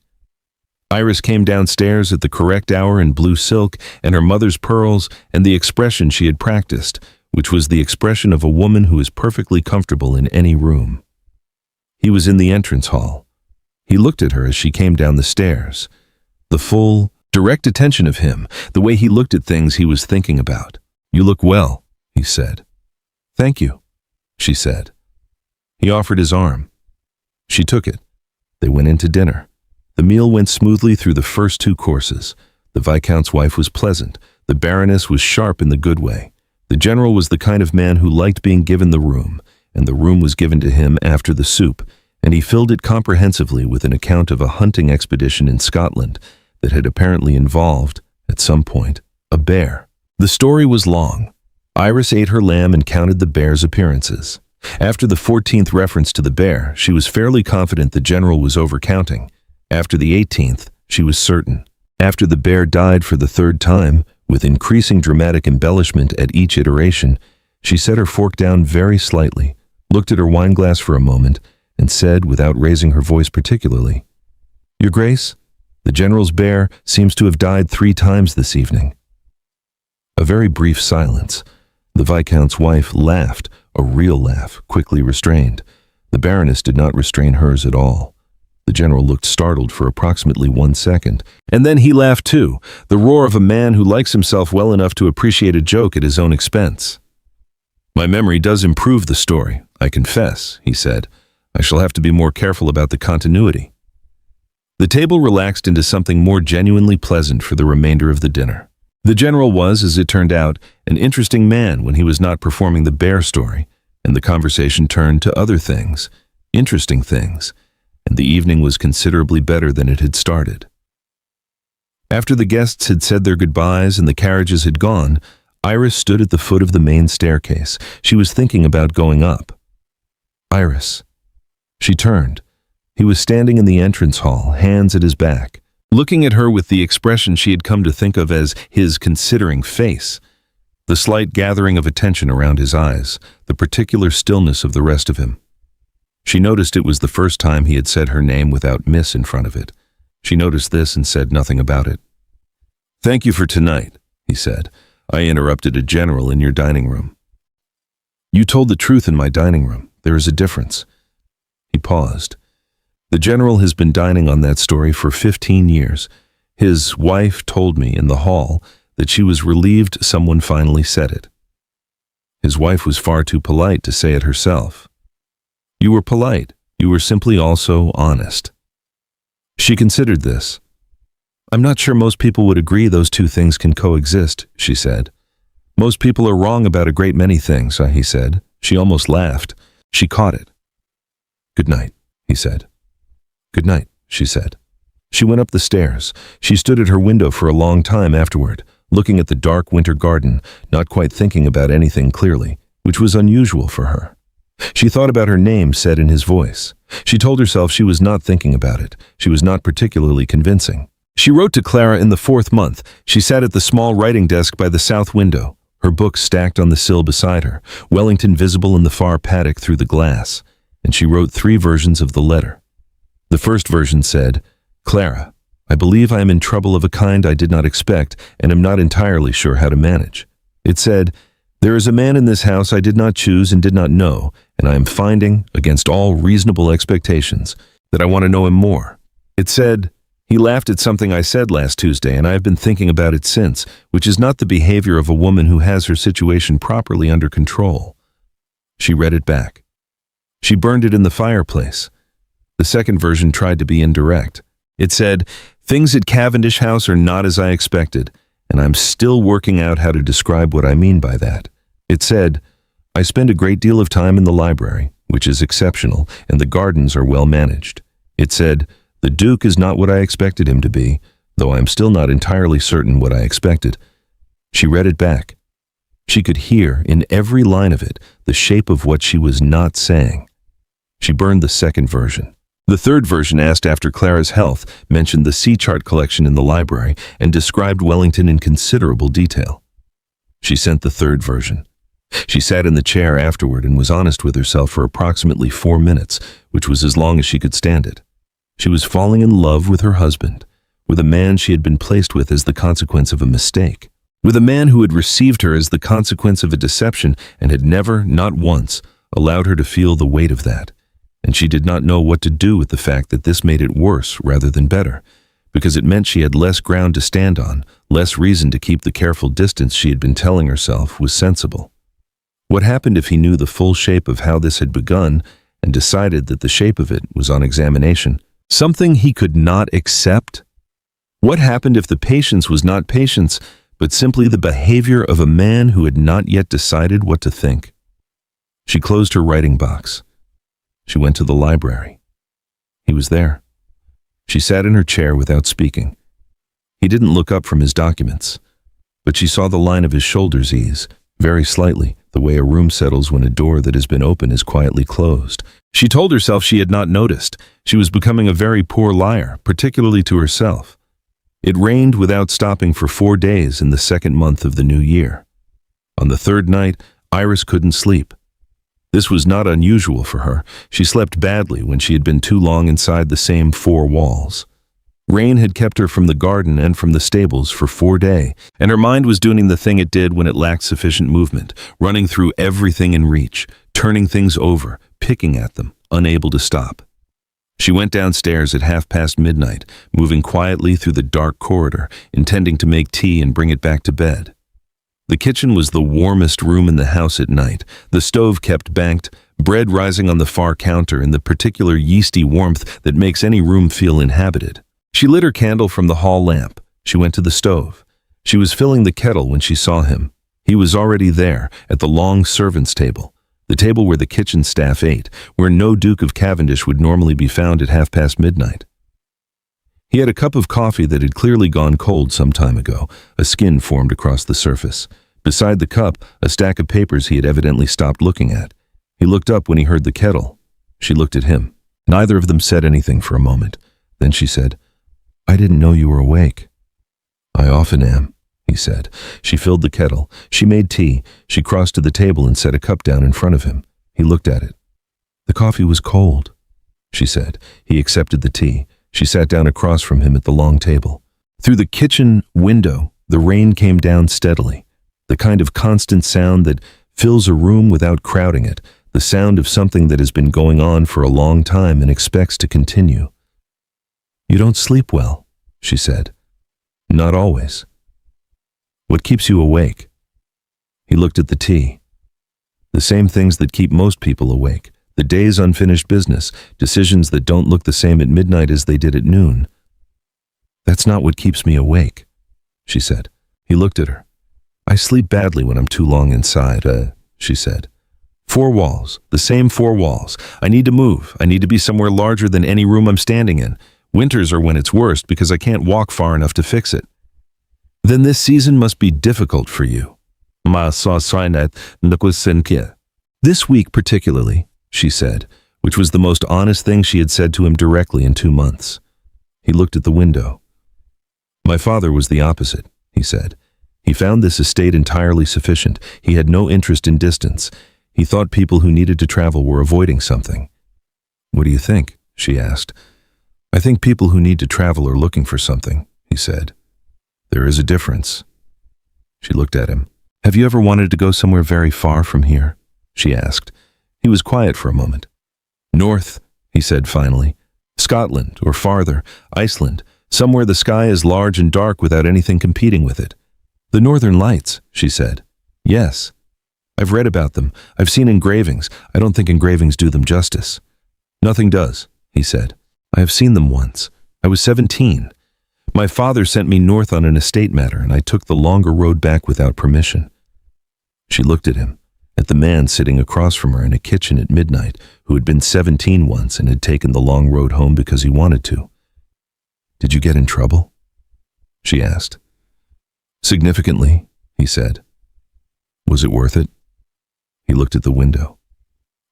Iris came downstairs at the correct hour in blue silk and her mother's pearls and the expression she had practiced, which was the expression of a woman who is perfectly comfortable in any room. He was in the entrance hall. He looked at her as she came down the stairs. The full, direct attention of him, the way he looked at things he was thinking about. "You look well," he said. "Thank you," she said. He offered his arm. She took it. They went into dinner. The meal went smoothly through the first 2 courses. The Viscount's wife was pleasant. The Baroness was sharp in the good way. The General was the kind of man who liked being given the room, and the room was given to him after the soup, and he filled it comprehensively with an account of a hunting expedition in Scotland that had apparently involved, at some point, a bear. The story was long. Iris ate her lamb and counted the bear's appearances. After the 14th reference to the bear, she was fairly confident the General was overcounting. After the 18th, she was certain. After the bear died for the 3rd time, with increasing dramatic embellishment at each iteration, she set her fork down very slightly, looked at her wineglass for a moment, and said, without raising her voice particularly, "Your Grace, the General's bear seems to have died 3 times this evening." A very brief silence. The Viscount's wife laughed, a real laugh, quickly restrained. The Baroness did not restrain hers at all. The General looked startled for approximately 1 second, and then he laughed too, the roar of a man who likes himself well enough to appreciate a joke at his own expense. "My memory does improve the story, I confess," he said. "I shall have to be more careful about the continuity." The table relaxed into something more genuinely pleasant for the remainder of the dinner. The General was, as it turned out, an interesting man when he was not performing the bear story, and the conversation turned to other things, interesting things, and the evening was considerably better than it had started. After the guests had said their goodbyes and the carriages had gone, Iris stood at the foot of the main staircase. She was thinking about going up. "Iris." She turned. He was standing in the entrance hall, hands at his back, looking at her with the expression she had come to think of as his considering face, the slight gathering of attention around his eyes, the particular stillness of the rest of him. She noticed it was the first time he had said her name without Miss in front of it. She noticed this and said nothing about it. "Thank you for tonight," he said. "I interrupted a general in your dining room." "You told the truth in my dining room. There is a difference." He paused. "The general has been dining on that story for 15 years. His wife told me in the hall that she was relieved someone finally said it. His wife was far too polite to say it herself." "You were polite. You were simply also honest." She considered this. "I'm not sure most people would agree those 2 things can coexist," she said. "Most people are wrong about a great many things," he said. She almost laughed. She caught it. "Good night," he said. "Good night," she said. She went up the stairs. She stood at her window for a long time afterward, looking at the dark winter garden, not quite thinking about anything clearly, which was unusual for her. She thought about her name said in his voice. She told herself she was not thinking about it. She was not particularly convincing. She wrote to Clara in the 4th month. She sat at the small writing desk by the south window, her books stacked on the sill beside her, Wellington visible in the far paddock through the glass, and she wrote 3 versions of the letter. The first version said, "Clara, I believe I am in trouble of a kind I did not expect and am not entirely sure how to manage." It said, "There is a man in this house I did not choose and did not know, and I am finding, against all reasonable expectations, that I want to know him more." It said, "He laughed at something I said last Tuesday, and I have been thinking about it since, which is not the behavior of a woman who has her situation properly under control." She read it back. She burned it in the fireplace. The second version tried to be indirect. It said, "Things at Cavendish House are not as I expected, and I'm still working out how to describe what I mean by that." It said, "I spend a great deal of time in the library, which is exceptional, and the gardens are well managed." It said, "The Duke is not what I expected him to be, though I am still not entirely certain what I expected." She read it back. She could hear, in every line of it, the shape of what she was not saying. She burned the second version. The third version asked after Clara's health, mentioned the sea chart collection in the library, and described Wellington in considerable detail. She sent the third version. She sat in the chair afterward and was honest with herself for approximately 4 minutes, which was as long as she could stand it. She was falling in love with her husband, with a man she had been placed with as the consequence of a mistake, with a man who had received her as the consequence of a deception and had never, not once, allowed her to feel the weight of that. And she did not know what to do with the fact that this made it worse rather than better, because it meant she had less ground to stand on, less reason to keep the careful distance she had been telling herself was sensible. What happened if he knew the full shape of how this had begun and decided that the shape of it was on examination? Something he could not accept? What happened if the patience was not patience, but simply the behavior of a man who had not yet decided what to think? She closed her writing box. She went to the library. He was there. She sat in her chair without speaking. He didn't look up from his documents, but she saw the line of his shoulders ease, very slightly, the way a room settles when a door that has been open is quietly closed. She told herself she had not noticed. She was becoming a very poor liar, particularly to herself. It rained without stopping for 4 days in the 2nd month of the new year. On the 3rd night, Iris couldn't sleep. This was not unusual for her. She slept badly when she had been too long inside the same 4 walls. Rain had kept her from the garden and from the stables for 4 days, and her mind was doing the thing it did when it lacked sufficient movement, running through everything in reach, turning things over, picking at them, unable to stop. She went downstairs at midnight, moving quietly through the dark corridor, intending to make tea and bring it back to bed. The kitchen was the warmest room in the house at night. The stove kept banked, bread rising on the far counter in the particular yeasty warmth that makes any room feel inhabited. She lit her candle from the hall lamp. She went to the stove. She was filling the kettle when she saw him. He was already there, at the long servants' table, the table where the kitchen staff ate, where no Duke of Cavendish would normally be found at midnight. He had a cup of coffee that had clearly gone cold some time ago. A skin formed across the surface. Beside the cup, a stack of papers he had evidently stopped looking at. He looked up when he heard the kettle. She looked at him. Neither of them said anything for a moment. Then she said, "I didn't know you were awake." "I often am," he said. She filled the kettle. She made tea. She crossed to the table and set a cup down in front of him. He looked at it. "The coffee was cold," she said. He accepted the tea. She sat down across from him at the long table. Through the kitchen window, the rain came down steadily, the kind of constant sound that fills a room without crowding it, the sound of something that has been going on for a long time and expects to continue. "You don't sleep well," she said. "Not always." "What keeps you awake?" He looked at the tea. "The same things that keep most people awake. The day's unfinished business, decisions that don't look the same at midnight as they did at noon." "That's not what keeps me awake," she said. He looked at her. "I sleep badly when I'm too long inside, she said. 4 walls, the same 4 walls. I need to move. I need to be somewhere larger than any room I'm standing in. Winters are when it's worst because I can't walk far enough to fix it." "Then this season must be difficult for you." "This week particularly," she said, which was the most honest thing she had said to him directly in 2 months. He looked at the window. "My father was the opposite," he said. "He found this estate entirely sufficient. He had no interest in distance. He thought people who needed to travel were avoiding something." "What do you think?" she asked. "I think people who need to travel are looking for something," he said. "There is a difference." She looked at him. "Have you ever wanted to go somewhere very far from here?" she asked. He was quiet for a moment. "North," he said finally. "Scotland, or farther, Iceland, somewhere the sky is large and dark without anything competing with it." "The Northern Lights," she said. "Yes. I've read about them. I've seen engravings. I don't think engravings do them justice." "Nothing does," he said. "I have seen them once. I was 17. My father sent me north on an estate matter, and I took the longer road back without permission." She looked at him, at the man sitting across from her in a kitchen at midnight, who had been 17 once and had taken the long road home because he wanted to. "Did you get in trouble?" she asked. "Significantly," he said. "Was it worth it?" He looked at the window.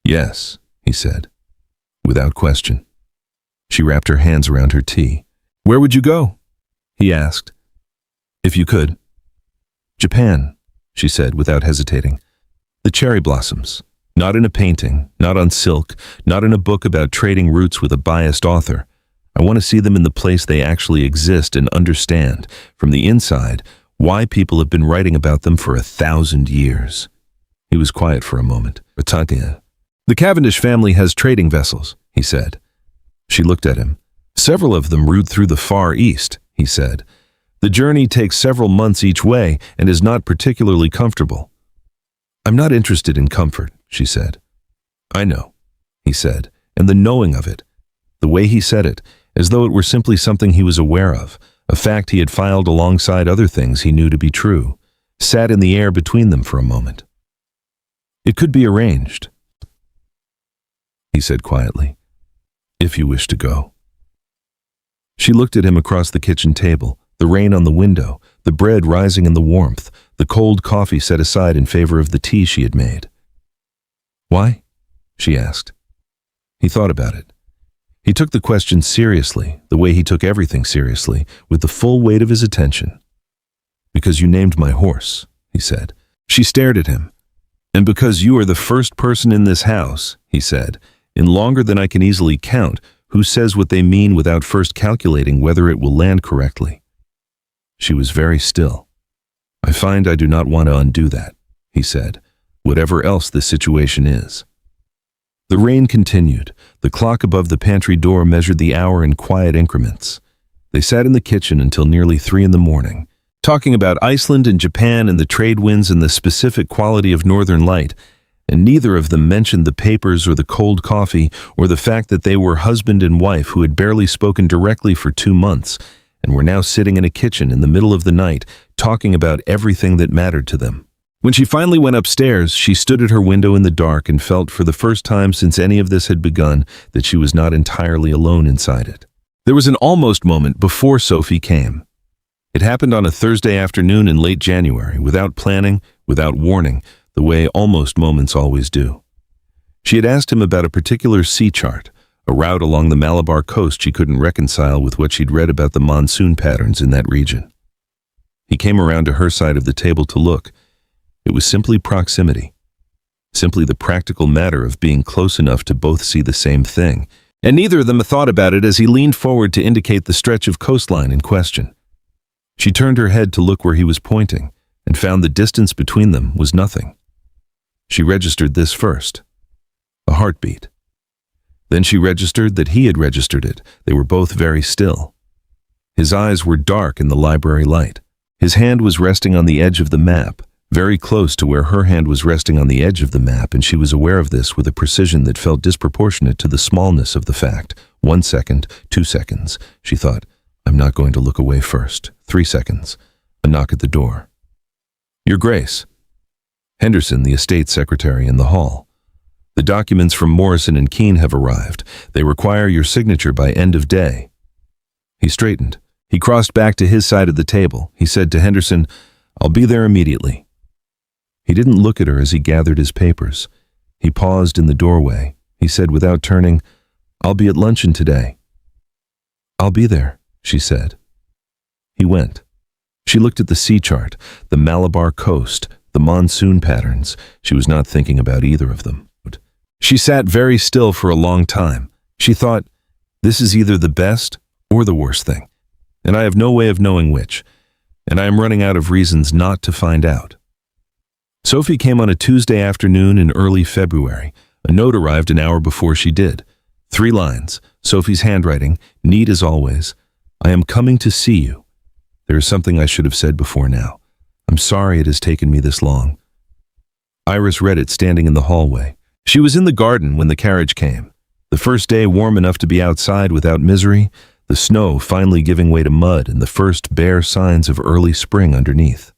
"Yes," he said, without question. She wrapped her hands around her tea. "Where would you go?" he asked. "If you could." "Japan," she said without hesitating. "The cherry blossoms. Not in a painting, not on silk, not in a book about trading routes with a biased author. I want to see them in the place they actually exist and understand, from the inside, why people have been writing about them for 1,000 years." He was quiet for a moment. "The Cavendish family has trading vessels," he said. She looked at him. "Several of them route through the Far East," he said. "The journey takes several months each way and is not particularly comfortable." "I'm not interested in comfort," she said. "I know," he said, and the knowing of it, the way he said it, as though it were simply something he was aware of, a fact he had filed alongside other things he knew to be true, sat in the air between them for a moment. "It could be arranged," he said quietly, "if you wish to go." She looked at him across the kitchen table, the rain on the window, the bread rising in the warmth, the cold coffee set aside in favor of the tea she had made. "Why?" she asked. He thought about it. He took the question seriously, the way he took everything seriously, with the full weight of his attention. "Because you named my horse," he said. She stared at him. "And because you are the first person in this house," he said, "in longer than I can easily count, who says what they mean without first calculating whether it will land correctly." She was very still. "I find I do not want to undo that," he said, "whatever else the situation is." The rain continued. The clock above the pantry door measured the hour in quiet increments. They sat in the kitchen until nearly 3 a.m, talking about Iceland and Japan and the trade winds and the specific quality of northern light, and neither of them mentioned the papers or the cold coffee or the fact that they were husband and wife who had barely spoken directly for 2 months and were now sitting in a kitchen in the middle of the night talking about everything that mattered to them. When she finally went upstairs, she stood at her window in the dark and felt for the first time since any of this had begun that she was not entirely alone inside it. There was an almost moment before Sophie came. It happened on a Thursday afternoon in late January, without planning, without warning, the way almost moments always do. She had asked him about a particular sea chart, a route along the Malabar coast she couldn't reconcile with what she'd read about the monsoon patterns in that region. He came around to her side of the table to look. It was simply proximity, simply the practical matter of being close enough to both see the same thing, and neither of them thought about it as he leaned forward to indicate the stretch of coastline in question. She turned her head to look where he was pointing, and found the distance between them was nothing. She registered this first, a heartbeat. Then she registered that he had registered it. They were both very still. His eyes were dark in the library light. His hand was resting on the edge of the map, very close to where her hand was resting on the edge of the map, and she was aware of this with a precision that felt disproportionate to the smallness of the fact. 1 second, 2 seconds. She thought, "I'm not going to look away first." 3 seconds. A knock at the door. "Your Grace." Henderson, the estate secretary, in the hall. "The documents from Morrison and Keene have arrived. They require your signature by end of day." He straightened. He crossed back to his side of the table. He said to Henderson, "I'll be there immediately." He didn't look at her as he gathered his papers. He paused in the doorway. He said without turning, "I'll be at luncheon today." "I'll be there," she said. He went. She looked at the sea chart, the Malabar coast, the monsoon patterns. She was not thinking about either of them. She sat very still for a long time. She thought, this is either the best or the worst thing, and I have no way of knowing which, and I am running out of reasons not to find out. Sophie came on a Tuesday afternoon in early February. A note arrived an hour before she did. 3 lines, Sophie's handwriting, neat as always. "I am coming to see you. There is something I should have said before now. I'm sorry it has taken me this long." Iris read it standing in the hallway. She was in the garden when the carriage came. The first day warm enough to be outside without misery, the snow finally giving way to mud and the first bare signs of early spring underneath.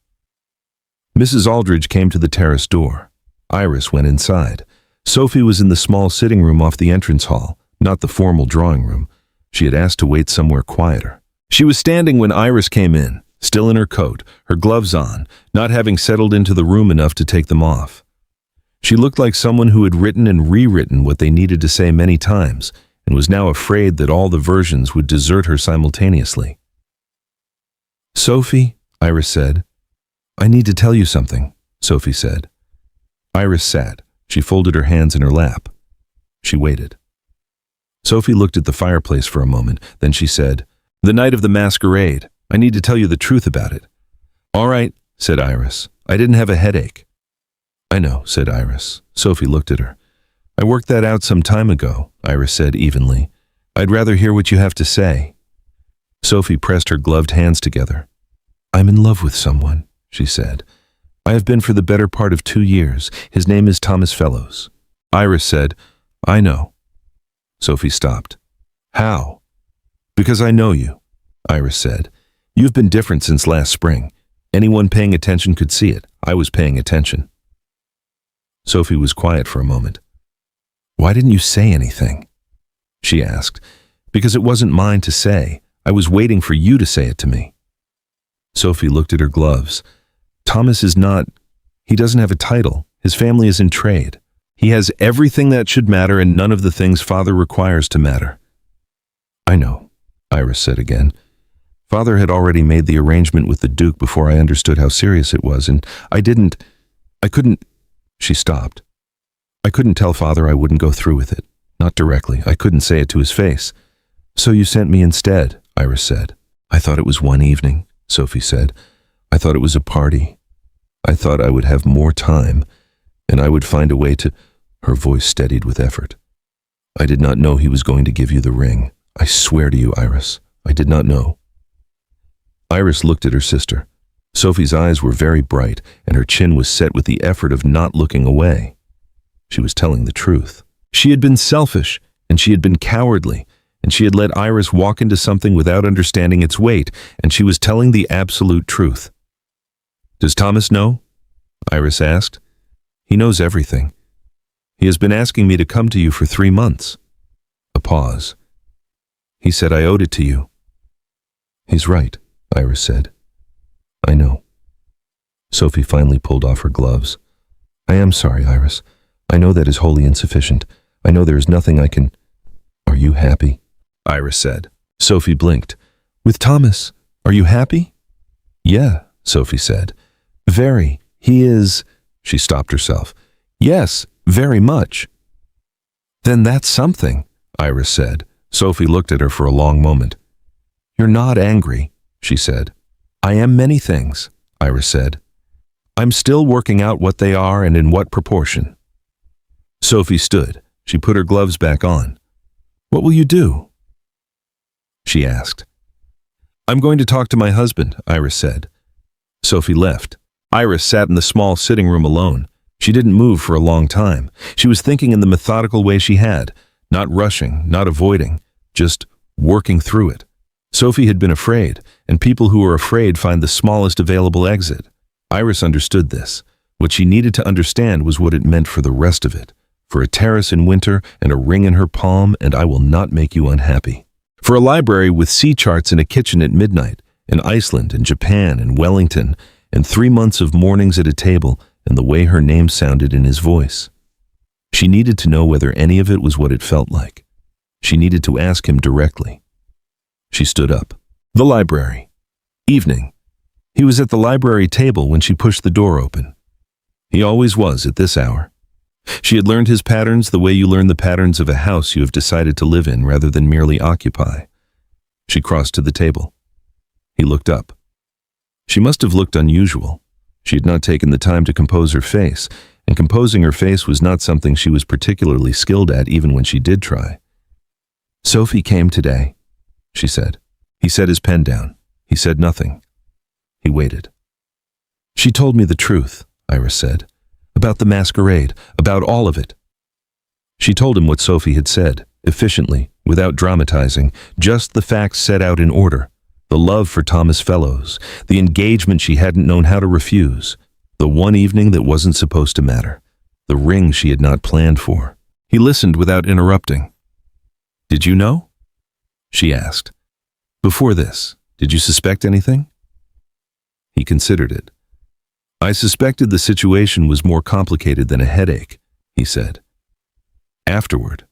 Mrs. Aldridge came to the terrace door. Iris went inside. Sophie was in the small sitting room off the entrance hall, not the formal drawing room. She had asked to wait somewhere quieter. She was standing when Iris came in, still in her coat, her gloves on, not having settled into the room enough to take them off. She looked like someone who had written and rewritten what they needed to say many times, and was now afraid that all the versions would desert her simultaneously. "Sophie," Iris said. "I need to tell you something," Sophie said. Iris sat. She folded her hands in her lap. She waited. Sophie looked at the fireplace for a moment, then she said, "The night of the masquerade. I need to tell you the truth about it." "All right," said Iris. "I didn't have a headache." "I know," said Iris. Sophie looked at her. "I worked that out some time ago," Iris said evenly. "I'd rather hear what you have to say." Sophie pressed her gloved hands together. "I'm in love with someone," she said. "I have been for the better part of 2 years. His name is Thomas Fellows." Iris said, "I know." Sophie stopped. "How?" "Because I know you," Iris said. "You've been different since last spring. Anyone paying attention could see it. I was paying attention." Sophie was quiet for a moment. "Why didn't you say anything?" she asked. "Because it wasn't mine to say. I was waiting for you to say it to me." Sophie looked at her gloves. "Thomas is not... He doesn't have a title. His family is in trade. He has everything that should matter and none of the things Father requires to matter." "I know," Iris said again. "Father had already made the arrangement with the Duke before I understood how serious it was, and I couldn't... She stopped. "I couldn't tell Father I wouldn't go through with it. Not directly. I couldn't say it to his face. So you sent me instead," Iris said. "I thought it was one evening," Sophie said. "I thought it was a party. I thought I would have more time, and I would find a way to..." Her voice steadied with effort. "I did not know he was going to give you the ring. I swear to you, Iris, I did not know." Iris looked at her sister. Sophie's eyes were very bright, and her chin was set with the effort of not looking away. She was telling the truth. She had been selfish, and she had been cowardly, and she had let Iris walk into something without understanding its weight, and she was telling the absolute truth. "Does Thomas know?" Iris asked. "He knows everything. He has been asking me to come to you for 3 months. A pause. "He said I owed it to you." "He's right," Iris said. "I know." Sophie finally pulled off her gloves. "I am sorry, Iris. I know that is wholly insufficient. I know there is nothing I can..." "Are you happy?" Iris said. Sophie blinked. "With Thomas, are you happy?" "Yeah," Sophie said. "Very. He is..." She stopped herself. "Yes, very much." "Then that's something," Iris said. Sophie looked at her for a long moment. "You're not angry," she said. "I am many things," Iris said. "I'm still working out what they are and in what proportion." Sophie stood. She put her gloves back on. "What will you do?" she asked. "I'm going to talk to my husband," Iris said. Sophie left. Iris sat in the small sitting room alone. She didn't move for a long time. She was thinking in the methodical way she had, not rushing, not avoiding, just working through it. Sophie had been afraid, and people who are afraid find the smallest available exit. Iris understood this. What she needed to understand was what it meant for the rest of it. For a terrace in winter and a ring in her palm, and I will not make you unhappy. For a library with sea charts and a kitchen at midnight, in Iceland and Japan and Wellington, and 3 months of mornings at a table, and the way her name sounded in his voice. She needed to know whether any of it was what it felt like. She needed to ask him directly. She stood up. The library. Evening. He was at the library table when she pushed the door open. He always was at this hour. She had learned his patterns the way you learn the patterns of a house you have decided to live in rather than merely occupy. She crossed to the table. He looked up. She must have looked unusual. She had not taken the time to compose her face, and composing her face was not something she was particularly skilled at even when she did try. "Sophie came today," she said. He set his pen down. He said nothing. He waited. "She told me the truth," Iris said. "About the masquerade, about all of it." She told him what Sophie had said, efficiently, without dramatizing, just the facts set out in order. The love for Thomas Fellows, the engagement she hadn't known how to refuse, the one evening that wasn't supposed to matter, the ring she had not planned for. He listened without interrupting. "Did you know?" she asked. "Before this, did you suspect anything?" He considered it. "I suspected the situation was more complicated than a headache," he said. "Afterward,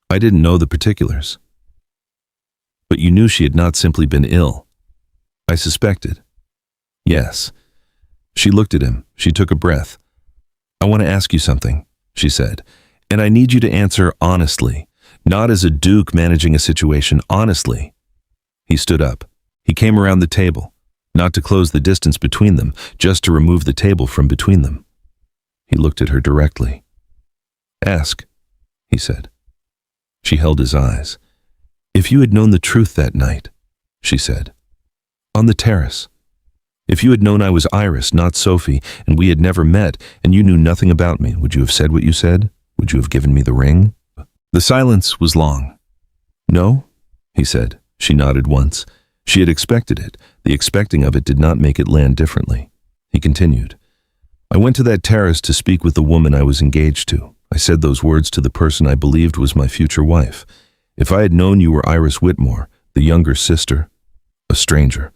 I didn't know the particulars." "But you knew she had not simply been ill." "I suspected." "Yes." She looked at him. She took a breath. "I want to ask you something," she said, "and I need you to answer honestly, not as a duke managing a situation, honestly." He stood up. He came around the table, not to close the distance between them, just to remove the table from between them. He looked at her directly. "Ask," he said. She held his eyes. "If you had known the truth that night," she said, "on the terrace, if you had known I was Iris, not Sophie, and we had never met, and you knew nothing about me, would you have said what you said? Would you have given me the ring?" The silence was long. "No," he said. She nodded once. She had expected it. The expecting of it did not make it land differently. He continued. "I went to that terrace to speak with the woman I was engaged to. I said those words to the person I believed was my future wife. If I had known you were Iris Whitmore, the younger sister, a stranger,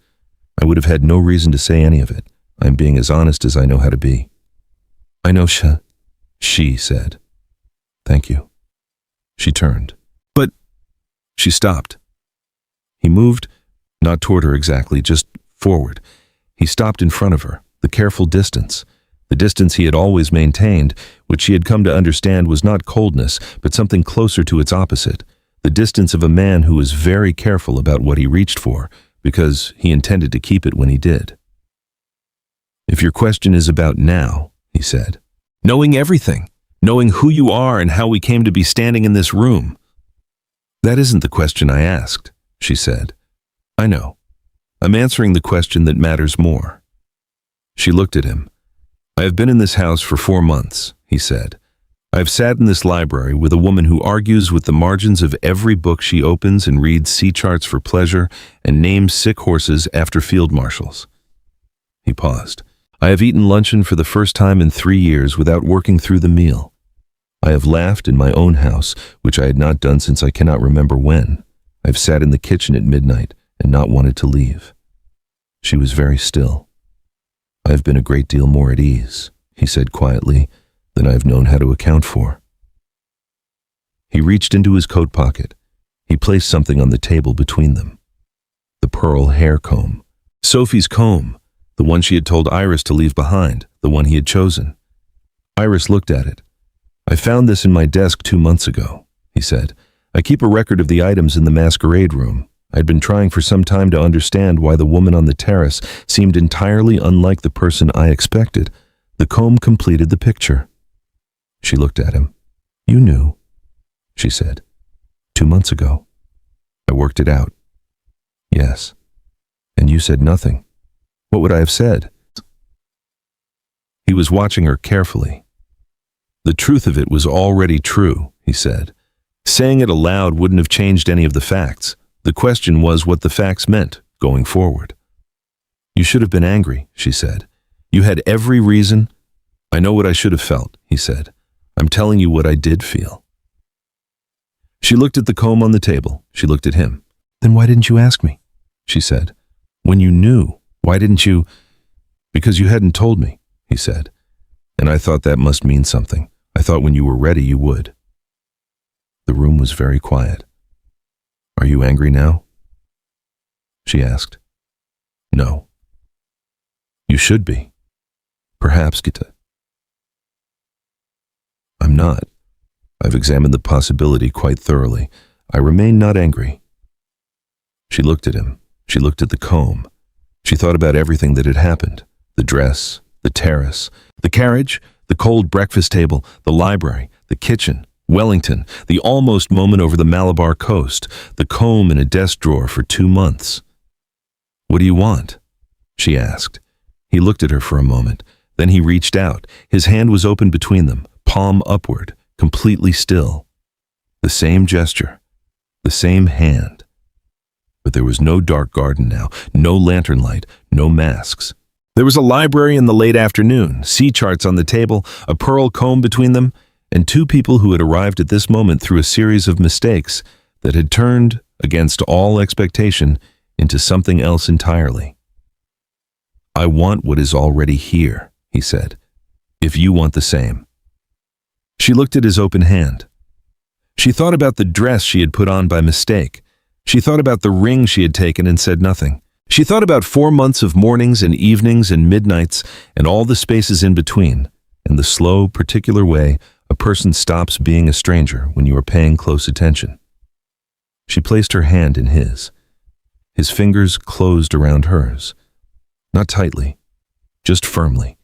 I would have had no reason to say any of it. I am being as honest as I know how to be." "I know, she said. "Thank you." She turned. "But—" She stopped. He moved, not toward her exactly, just forward. He stopped in front of her, the careful distance. The distance he had always maintained, which she had come to understand was not coldness, but something closer to its opposite. The distance of a man who was very careful about what he reached for, because he intended to keep it when he did. "If your question is about now," he said, "knowing everything, knowing who you are and how we came to be standing in this room." "That isn't the question I asked," she said. "I know. I'm answering the question that matters more." She looked at him. "I have been in this house for 4 months," he said. "I have sat in this library with a woman who argues with the margins of every book she opens and reads sea charts for pleasure and names sick horses after field marshals." He paused. "I have eaten luncheon for the first time in 3 years without working through the meal. I have laughed in my own house, which I had not done since I cannot remember when. I have sat in the kitchen at midnight and not wanted to leave." She was very still. "I have been a great deal more at ease," he said quietly, "than I have known how to account for." He reached into his coat pocket. He placed something on the table between them. The pearl hair comb. Sophie's comb, the one she had told Iris to leave behind, the one he had chosen. Iris looked at it. "I found this in my desk 2 months ago," he said. "I keep a record of the items in the masquerade room. I'd been trying for some time to understand why the woman on the terrace seemed entirely unlike the person I expected. The comb completed the picture." She looked at him. "You knew," she said. 2 months ago. I worked it out." "Yes. And you said nothing. What would I have said?" He was watching her carefully. "The truth of it was already true," he said. "Saying it aloud wouldn't have changed any of the facts. The question was what the facts meant going forward." "You should have been angry," she said. "You had every reason." "I know what I should have felt," he said. "I'm telling you what I did feel." She looked at the comb on the table. She looked at him. "Then why didn't you ask me?" she said. "When you knew, why didn't you—" "Because you hadn't told me," he said. "And I thought that must mean something. I I thought when you were ready you would." The room was very quiet. "Are you angry now?" she asked. "No." "You should be. Perhaps, Gita." "I'm not. I've examined the possibility quite thoroughly. I remain not angry." She looked at him. She looked at the comb. She thought about everything that had happened. The dress, the terrace, the carriage, the cold breakfast table, the library, the kitchen, Wellington, the almost moment over the Malabar coast, the comb in a desk drawer for 2 months. "What do you want?" she asked. He looked at her for a moment. Then he reached out. His hand was open between them, palm upward, completely still. The same gesture, the same hand. But there was no dark garden now, no lantern light, no masks. There was a library in the late afternoon, sea charts on the table, a pearl comb between them, and 2 people who had arrived at this moment through a series of mistakes that had turned, against all expectation, into something else entirely. "I want what is already here," he said, "if you want the same." She looked at his open hand. She thought about the dress she had put on by mistake. She thought about the ring she had taken and said nothing. She thought about 4 months of mornings and evenings and midnights and all the spaces in between, and the slow, particular way a person stops being a stranger when you are paying close attention. She placed her hand in his. His fingers closed around hers. Not tightly, just firmly,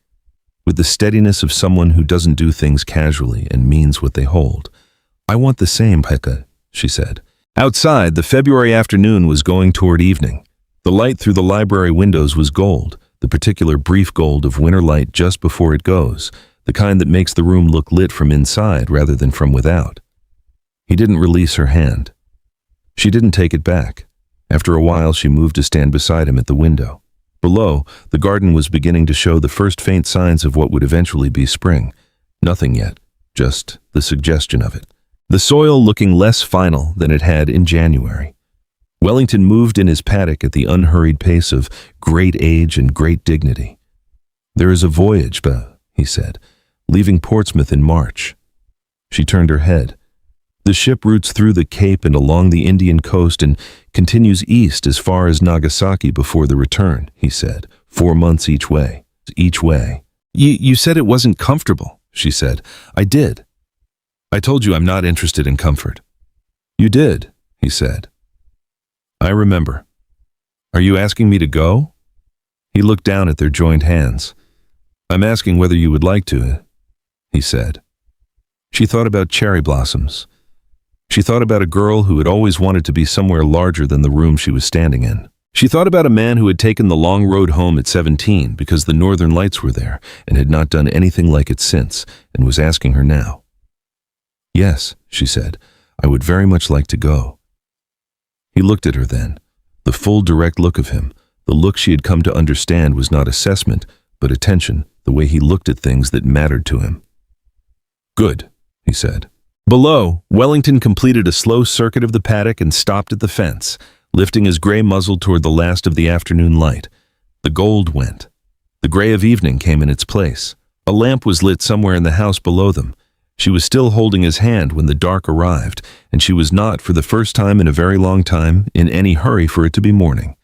with the steadiness of someone who doesn't do things casually and means what they hold. "I want the same, Pekka," she said. Outside, the February afternoon was going toward evening. The light through the library windows was gold, the particular brief gold of winter light just before it goes, the kind that makes the room look lit from inside rather than from without. He didn't release her hand. She didn't take it back. After a while, she moved to stand beside him at the window. Below, the garden was beginning to show the first faint signs of what would eventually be spring. Nothing yet, just the suggestion of it. The soil looking less final than it had in January. Wellington moved in his paddock at the unhurried pace of great age and great dignity. "There is a voyage, he said, leaving Portsmouth in March." She turned her head. "The ship routes through the Cape and along the Indian coast and continues east as far as Nagasaki before the return," he said, 4 months each way. Each way. You said it wasn't comfortable," she said. "I did. I told you I'm not interested in comfort." "You did," he said. "I remember. Are you asking me to go?" He looked down at their joined hands. "I'm asking whether you would like to," he said. She thought about cherry blossoms. She thought about a girl who had always wanted to be somewhere larger than the room she was standing in. She thought about a man who had taken the long road home at 17 because the northern lights were there and had not done anything like it since, and was asking her now. "Yes," she said, "I would very much like to go." He looked at her then. The full direct look of him, the look she had come to understand was not assessment, but attention, the way he looked at things that mattered to him. "Good," he said. Below, Wellington completed a slow circuit of the paddock and stopped at the fence, lifting his gray muzzle toward the last of the afternoon light. The gold went. The gray of evening came in its place. A lamp was lit somewhere in the house below them. She was still holding his hand when the dark arrived, and she was not, for the first time in a very long time, in any hurry for it to be morning.